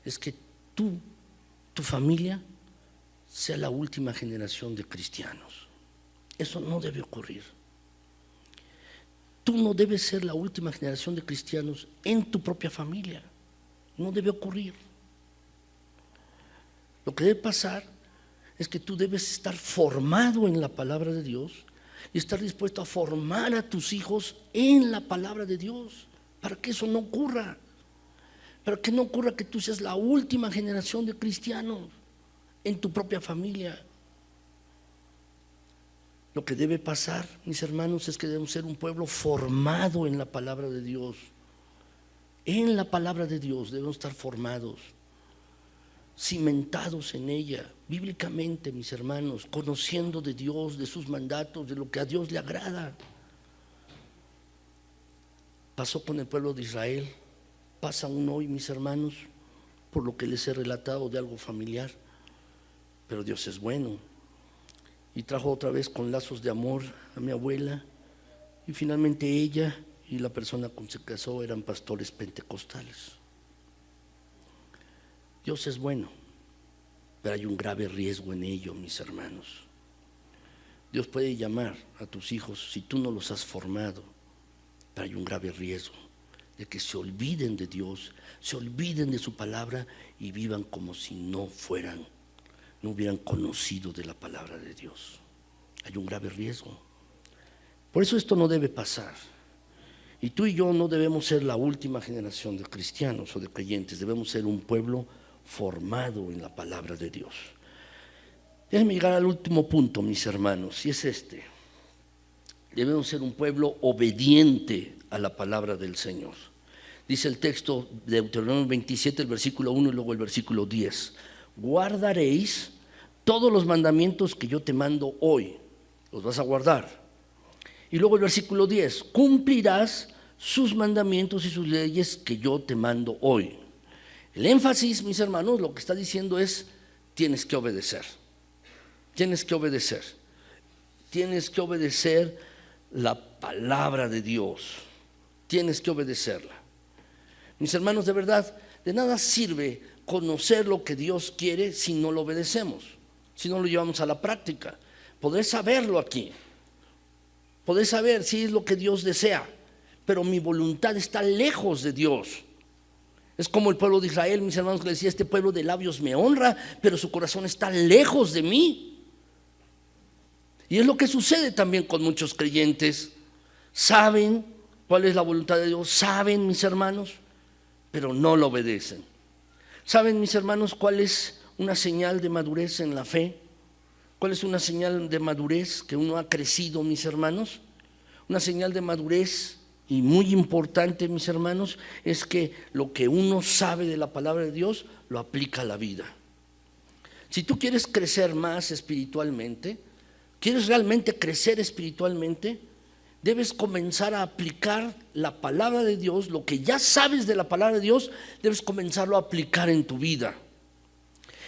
es que tú, tu familia, sea la última generación de cristianos. Eso no debe ocurrir. Tú no debes ser la última generación de cristianos en tu propia familia. No debe ocurrir. Lo que debe pasar es que tú debes estar formado en la palabra de Dios y estar dispuesto a formar a tus hijos en la palabra de Dios, para que eso no ocurra, para que no ocurra que tú seas la última generación de cristianos en tu propia familia. Lo que debe pasar, mis hermanos, es que debemos ser un pueblo formado en la palabra de Dios. En la palabra de Dios debemos estar formados, cimentados en ella, bíblicamente, mis hermanos, conociendo de Dios, de sus mandatos, de lo que a Dios le agrada. Pasó con el pueblo de Israel, pasa aún hoy, mis hermanos, por lo que les he relatado de algo familiar, pero Dios es bueno. Y trajo otra vez con lazos de amor a mi abuela, y finalmente ella y la persona con que se casó eran pastores pentecostales. Dios es bueno, pero hay un grave riesgo en ello, mis hermanos. Dios puede llamar a tus hijos si tú no los has formado, pero hay un grave riesgo de que se olviden de Dios, se olviden de su palabra y vivan como si no hubieran conocido de la palabra de Dios. Hay un grave riesgo. Por eso esto no debe pasar. Y tú y yo no debemos ser la última generación de cristianos o de creyentes, debemos ser un pueblo formado en la palabra de Dios. Déjenme llegar al último punto, mis hermanos, y es este: debemos ser un pueblo obediente a la palabra del Señor. Dice el texto de Deuteronomio 27, el versículo 1 y luego el versículo 10: guardaréis todos los mandamientos que yo te mando hoy. Los vas a guardar. Y luego el versículo 10, cumplirás sus mandamientos y sus leyes que yo te mando hoy. El énfasis, mis hermanos, lo que está diciendo es, tienes que obedecer. Tienes que obedecer. Tienes que obedecer la palabra de Dios. Tienes que obedecerla. Mis hermanos, de verdad, de nada sirve conocer lo que Dios quiere si no lo obedecemos, si no lo llevamos a la práctica. Podré saberlo aquí, podré saber si es lo que Dios desea, pero mi voluntad está lejos de Dios. Es como el pueblo de Israel, mis hermanos, que le decía, este pueblo de labios me honra, pero su corazón está lejos de mí. Y es lo que sucede también con muchos creyentes. Saben cuál es la voluntad de Dios, saben, mis hermanos, pero no lo obedecen. ¿Saben, mis hermanos, cuál es una señal de madurez en la fe? ¿Cuál es una señal de madurez que uno ha crecido, mis hermanos? Una señal de madurez y muy importante, mis hermanos, es que lo que uno sabe de la palabra de Dios lo aplica a la vida. Si tú quieres crecer más espiritualmente, quieres realmente crecer espiritualmente, debes comenzar a aplicar la palabra de Dios, lo que ya sabes de la palabra de Dios, debes comenzarlo a aplicar en tu vida.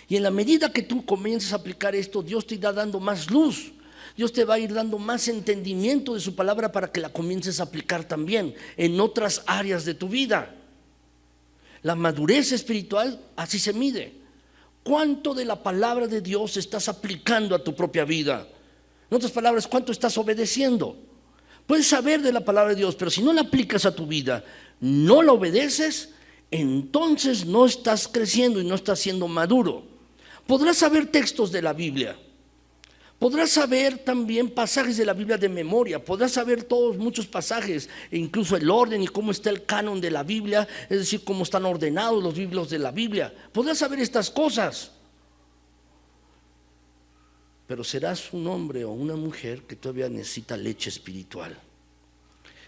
Y en la medida que tú comiences a aplicar esto, Dios te irá dando más luz. Dios te va a ir dando más entendimiento de su palabra para que la comiences a aplicar también en otras áreas de tu vida. La madurez espiritual así se mide. ¿Cuánto de la palabra de Dios estás aplicando a tu propia vida? En otras palabras, ¿cuánto estás obedeciendo? Puedes saber de la palabra de Dios, pero si no la aplicas a tu vida, no la obedeces, entonces no estás creciendo y no estás siendo maduro. Podrás saber textos de la Biblia, podrás saber también pasajes de la Biblia de memoria, podrás saber todos, muchos pasajes, e incluso el orden y cómo está el canon de la Biblia, es decir, cómo están ordenados los libros de la Biblia. Podrás saber estas cosas, pero serás un hombre o una mujer que todavía necesita leche espiritual.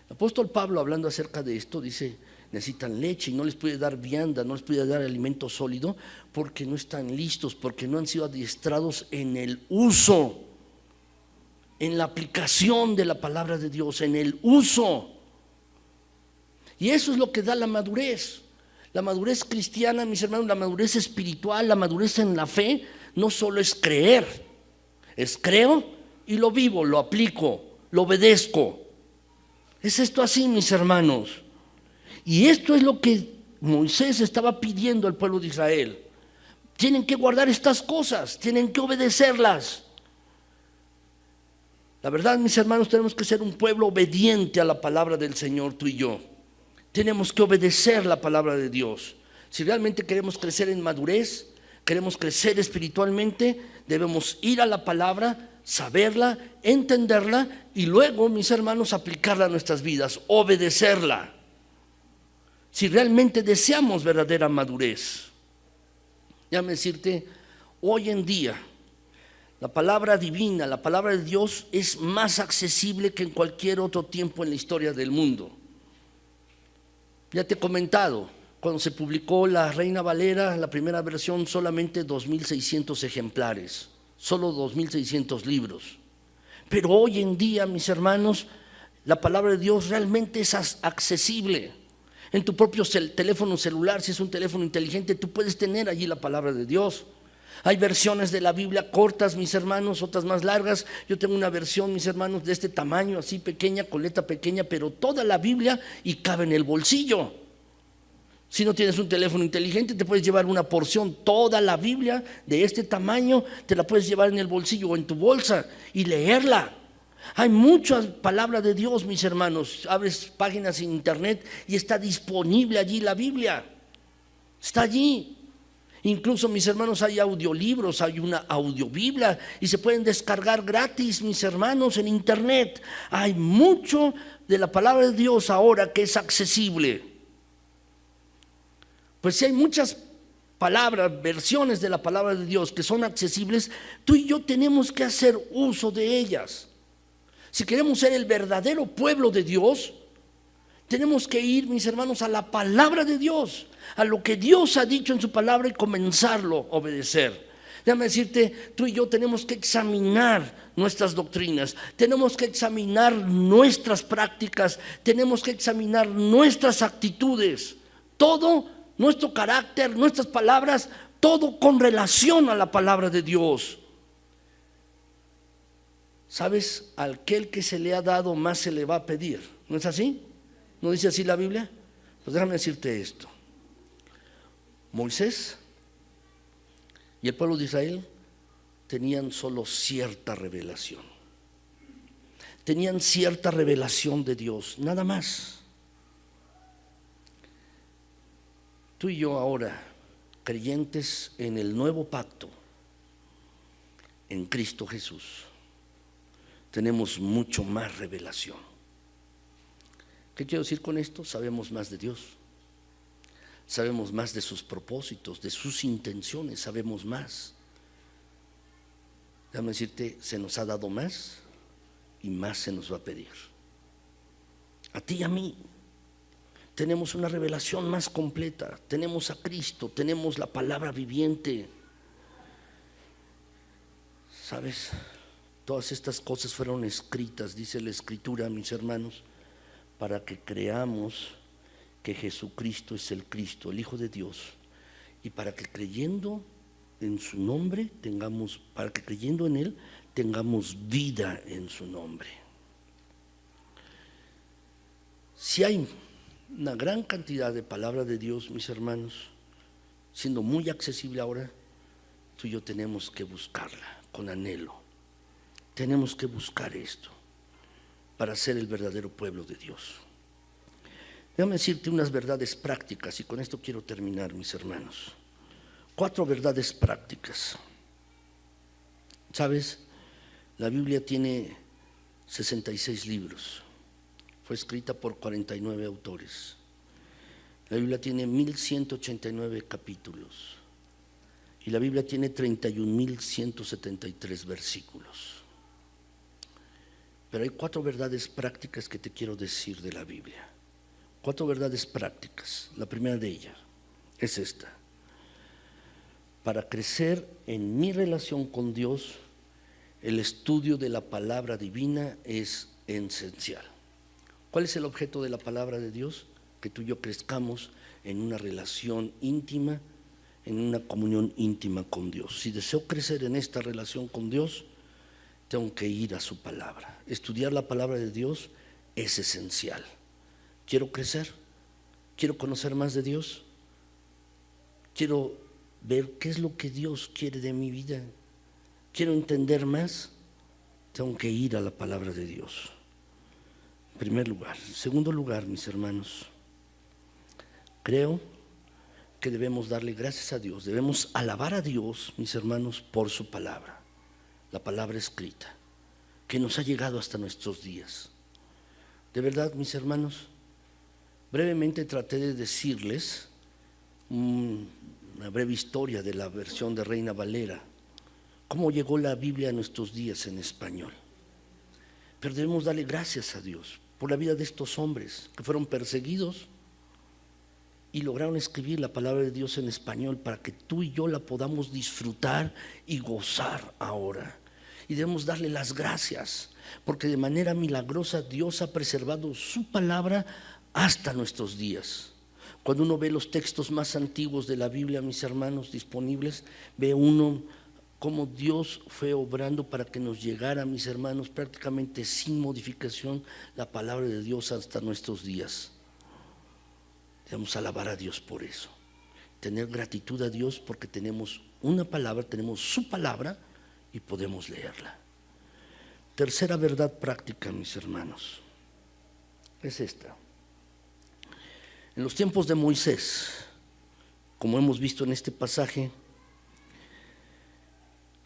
El apóstol Pablo, hablando acerca de esto, dice, necesitan leche y no les puede dar vianda, no les puede dar alimento sólido porque no están listos, porque no han sido adiestrados en el uso, en la aplicación de la palabra de Dios, en el uso. Y eso es lo que da la madurez. La madurez cristiana, mis hermanos, la madurez espiritual, la madurez en la fe, no solo es creer, es creo y lo vivo, lo aplico, lo obedezco. Es esto así, mis hermanos. Y esto es lo que Moisés estaba pidiendo al pueblo de Israel. Tienen que guardar estas cosas, tienen que obedecerlas. La verdad, mis hermanos, tenemos que ser un pueblo obediente a la palabra del Señor, tú y yo. Tenemos que obedecer la palabra de Dios. Si realmente queremos crecer en madurez, queremos crecer espiritualmente, debemos ir a la palabra, saberla, entenderla y luego, mis hermanos, aplicarla a nuestras vidas, obedecerla. Si realmente deseamos verdadera madurez. Déjame decirte, hoy en día la palabra divina, la palabra de Dios es más accesible que en cualquier otro tiempo en la historia del mundo. Ya te he comentado, cuando se publicó la Reina Valera, la primera versión, solamente 2.600 ejemplares, solo 2.600 libros. Pero hoy en día, mis hermanos, la palabra de Dios realmente es accesible. En tu propio teléfono celular, si es un teléfono inteligente, tú puedes tener allí la palabra de Dios. Hay versiones de la Biblia cortas, mis hermanos, otras más largas. Yo tengo una versión, mis hermanos, de este tamaño, así pequeña, con letra pequeña, pero toda la Biblia y cabe en el bolsillo. Si no tienes un teléfono inteligente, te puedes llevar una porción, toda la Biblia de este tamaño, te la puedes llevar en el bolsillo o en tu bolsa y leerla. Hay muchas palabras de Dios, mis hermanos. Abres páginas en internet y está disponible allí la Biblia. Está allí. Incluso, mis hermanos, hay audiolibros, hay una audiobiblia y se pueden descargar gratis, mis hermanos, en internet. Hay mucho de la palabra de Dios ahora que es accesible. Pues si hay muchas palabras, versiones de la palabra de Dios que son accesibles, tú y yo tenemos que hacer uso de ellas. Si queremos ser el verdadero pueblo de Dios, tenemos que ir, mis hermanos, a la palabra de Dios, a lo que Dios ha dicho en su palabra y comenzarlo a obedecer. Déjame decirte, tú y yo tenemos que examinar nuestras doctrinas, tenemos que examinar nuestras prácticas, tenemos que examinar nuestras actitudes, todo, nuestro carácter, nuestras palabras, todo con relación a la palabra de Dios. ¿Sabes? Al aquel que se le ha dado, más se le va a pedir. ¿No es así? ¿No dice así la Biblia? Pues déjame decirte esto. Moisés y el pueblo de Israel tenían solo cierta revelación. Tenían cierta revelación de Dios, nada más. Tú y yo ahora, creyentes en el nuevo pacto, en Cristo Jesús, tenemos mucho más revelación. ¿Qué quiero decir con esto? Sabemos más de Dios. Sabemos más de sus propósitos, de sus intenciones, sabemos más. Déjame decirte, se nos ha dado más y más se nos va a pedir. A ti y a mí tenemos una revelación más completa, tenemos a Cristo, tenemos la palabra viviente. ¿Sabes? Todas estas cosas fueron escritas, dice la Escritura, mis hermanos, para que creamos que Jesucristo es el Cristo, el Hijo de Dios, y para que creyendo en su nombre para que creyendo en Él tengamos vida en su nombre. Si hay una gran cantidad de palabra de Dios, mis hermanos, siendo muy accesible ahora, tú y yo tenemos que buscarla con anhelo. Tenemos que buscar esto para ser el verdadero pueblo de Dios. Déjame decirte unas verdades prácticas y con esto quiero terminar, mis hermanos. 4 verdades prácticas. ¿Sabes? La Biblia tiene 66 libros. Fue escrita por 49 autores. La Biblia tiene 1189 capítulos. Y la Biblia tiene 31.173 versículos. Pero hay 4 verdades prácticas que te quiero decir de la Biblia. 4 verdades prácticas. La primera de ellas es esta. Para crecer en mi relación con Dios, el estudio de la palabra divina es esencial. ¿Cuál es el objeto de la palabra de Dios? Que tú y yo crezcamos en una relación íntima, en una comunión íntima con Dios. Si deseo crecer en esta relación con Dios, tengo que ir a su palabra. Estudiar la palabra de Dios es esencial. Quiero crecer, quiero conocer más de Dios, quiero ver qué es lo que Dios quiere de mi vida, quiero entender más, tengo que ir a la palabra de Dios. En primer lugar. En segundo lugar, mis hermanos, creo que debemos darle gracias a Dios, debemos alabar a Dios, mis hermanos, por su palabra, la palabra escrita, que nos ha llegado hasta nuestros días. De verdad, mis hermanos, brevemente traté de decirles una breve historia de la versión de Reina Valera, cómo llegó la Biblia a nuestros días en español. Pero debemos darle gracias a Dios por la vida de estos hombres que fueron perseguidos y lograron escribir la palabra de Dios en español para que tú y yo la podamos disfrutar y gozar ahora. Y debemos darle las gracias porque de manera milagrosa Dios ha preservado su palabra hasta nuestros días. Cuando uno ve los textos más antiguos de la Biblia, mis hermanos, disponibles, ve uno cómo Dios fue obrando para que nos llegara, mis hermanos, prácticamente sin modificación, la palabra de Dios hasta nuestros días. Debemos alabar a Dios por eso, tener gratitud a Dios porque tenemos una palabra, tenemos su palabra y podemos leerla. Tercera verdad práctica, mis hermanos, es esta. En los tiempos de Moisés, como hemos visto en este pasaje,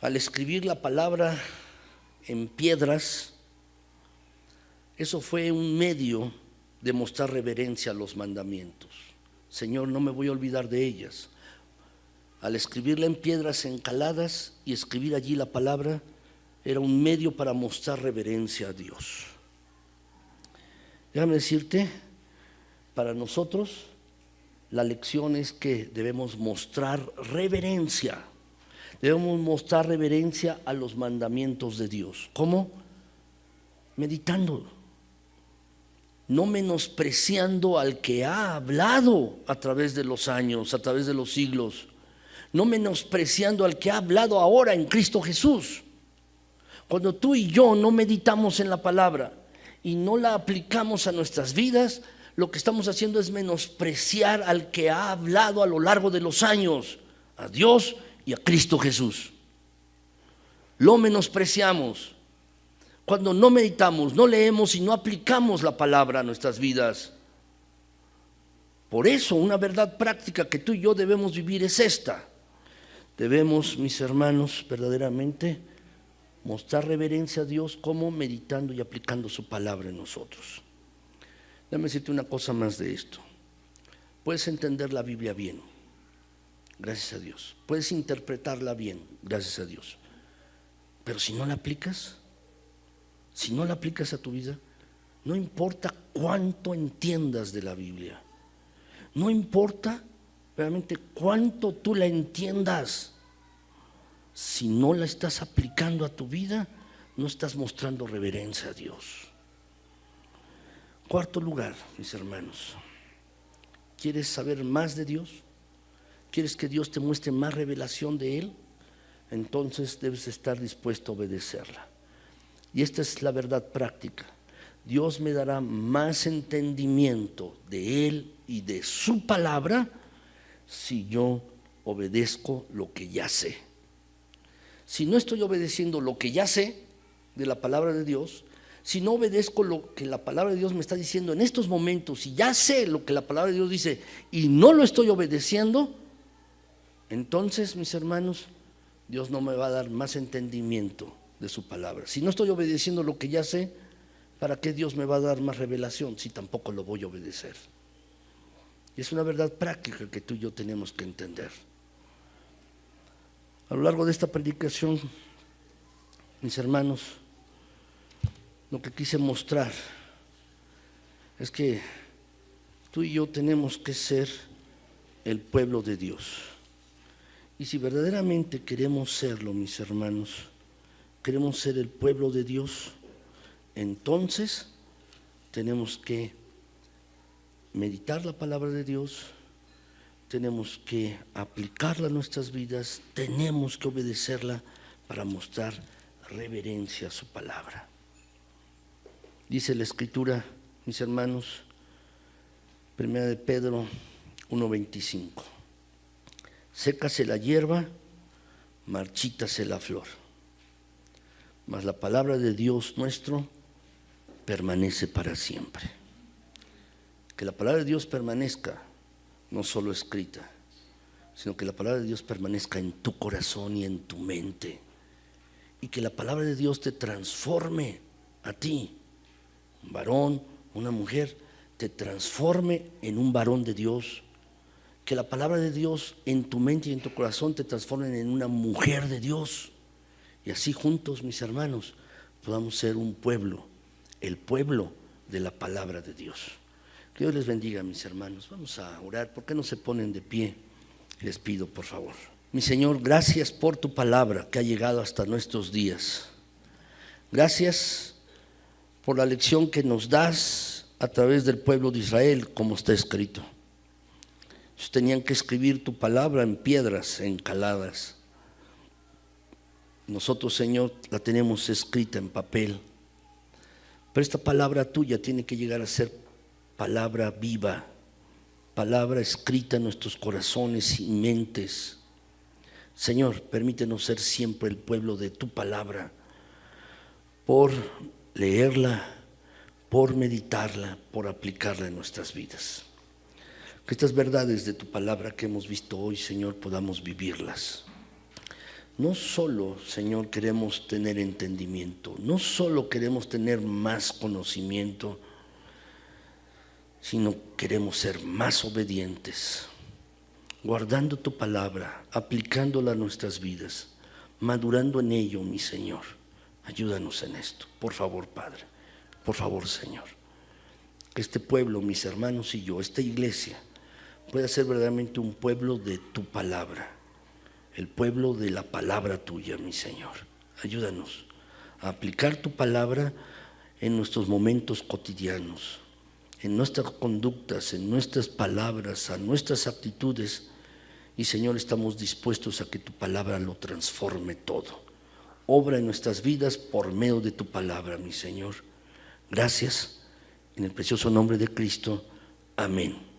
al escribir la palabra en piedras, eso fue un medio de mostrar reverencia a los mandamientos. Señor, no me voy a olvidar de ellas. Al escribirla en piedras encaladas y escribir allí la palabra, era un medio para mostrar reverencia a Dios. Déjame decirte, para nosotros la lección es que debemos mostrar reverencia. Debemos mostrar reverencia a los mandamientos de Dios. ¿Cómo? Meditando, no menospreciando al que ha hablado a través de los años, a través de los siglos, no menospreciando al que ha hablado ahora en Cristo Jesús. Cuando tú y yo no meditamos en la palabra y no la aplicamos a nuestras vidas, lo que estamos haciendo es menospreciar al que ha hablado a lo largo de los años, a Dios y a Cristo Jesús. Lo menospreciamos cuando no meditamos, no leemos y no aplicamos la palabra a nuestras vidas. Por eso una verdad práctica que tú y yo debemos vivir es esta. Debemos, mis hermanos, verdaderamente mostrar reverencia a Dios como meditando y aplicando su palabra en nosotros. Déjame decirte una cosa más de esto. Puedes entender la Biblia bien, gracias a Dios. Puedes interpretarla bien, gracias a Dios. Pero si no la aplicas a tu vida, no importa cuánto entiendas de la Biblia, no importa realmente cuánto tú la entiendas, si no la estás aplicando a tu vida, no estás mostrando reverencia a Dios. Cuarto lugar, mis hermanos, ¿quieres saber más de Dios? ¿Quieres que Dios te muestre más revelación de Él? Entonces debes estar dispuesto a obedecerla. Y esta es la verdad práctica. Dios me dará más entendimiento de Él y de su palabra si yo obedezco lo que ya sé. Si no estoy obedeciendo lo que ya sé de la palabra de Dios, si no obedezco lo que la palabra de Dios me está diciendo en estos momentos, y ya sé lo que la palabra de Dios dice y no lo estoy obedeciendo, entonces, mis hermanos, Dios no me va a dar más entendimiento de su palabra. Si no estoy obedeciendo lo que ya sé, ¿para qué Dios me va a dar más revelación si tampoco lo voy a obedecer? Y es una verdad práctica que tú y yo tenemos que entender. A lo largo de esta predicación, mis hermanos, lo que quise mostrar es que tú y yo tenemos que ser el pueblo de Dios. Y si verdaderamente queremos serlo, mis hermanos, queremos ser el pueblo de Dios, entonces tenemos que meditar la palabra de Dios, tenemos que aplicarla a nuestras vidas, tenemos que obedecerla para mostrar reverencia a su palabra. Dice la Escritura, mis hermanos, 1 de Pedro 1:25, sécase la hierba, marchítase la flor, mas la palabra de Dios nuestro permanece para siempre. Que la palabra de Dios permanezca, no solo escrita, sino que la palabra de Dios permanezca en tu corazón y en tu mente, y que la palabra de Dios te transforme a ti, un varón, una mujer, te transforme en un varón de Dios. Que la palabra de Dios en tu mente y en tu corazón te transformen en una mujer de Dios. Y así juntos, mis hermanos, podamos ser un pueblo, el pueblo de la palabra de Dios. Que Dios les bendiga, mis hermanos. Vamos a orar. ¿Por qué no se ponen de pie? Les pido, por favor. Mi Señor, gracias por tu palabra que ha llegado hasta nuestros días. Gracias por la lección que nos das a través del pueblo de Israel, como está escrito. Ellos tenían que escribir tu palabra en piedras encaladas. Nosotros, Señor, la tenemos escrita en papel. Pero esta palabra tuya tiene que llegar a ser palabra viva, palabra escrita en nuestros corazones y mentes. Señor, permítenos ser siempre el pueblo de tu palabra, por leerla, por meditarla, por aplicarla en nuestras vidas. Que estas verdades de tu palabra que hemos visto hoy, Señor, podamos vivirlas. No solo, Señor, queremos tener entendimiento, no solo queremos tener más conocimiento, sino queremos ser más obedientes, guardando tu palabra, aplicándola a nuestras vidas, madurando en ello, mi Señor. Ayúdanos en esto, por favor, Padre, por favor, Señor. Que este pueblo, mis hermanos y yo, esta iglesia, pueda ser verdaderamente un pueblo de tu palabra, el pueblo de la palabra tuya, mi Señor. Ayúdanos a aplicar tu palabra en nuestros momentos cotidianos, en nuestras conductas, en nuestras palabras, a nuestras actitudes. Y Señor, estamos dispuestos a que tu palabra lo transforme todo. Obra en nuestras vidas por medio de tu palabra, mi Señor. Gracias, en el precioso nombre de Cristo. Amén.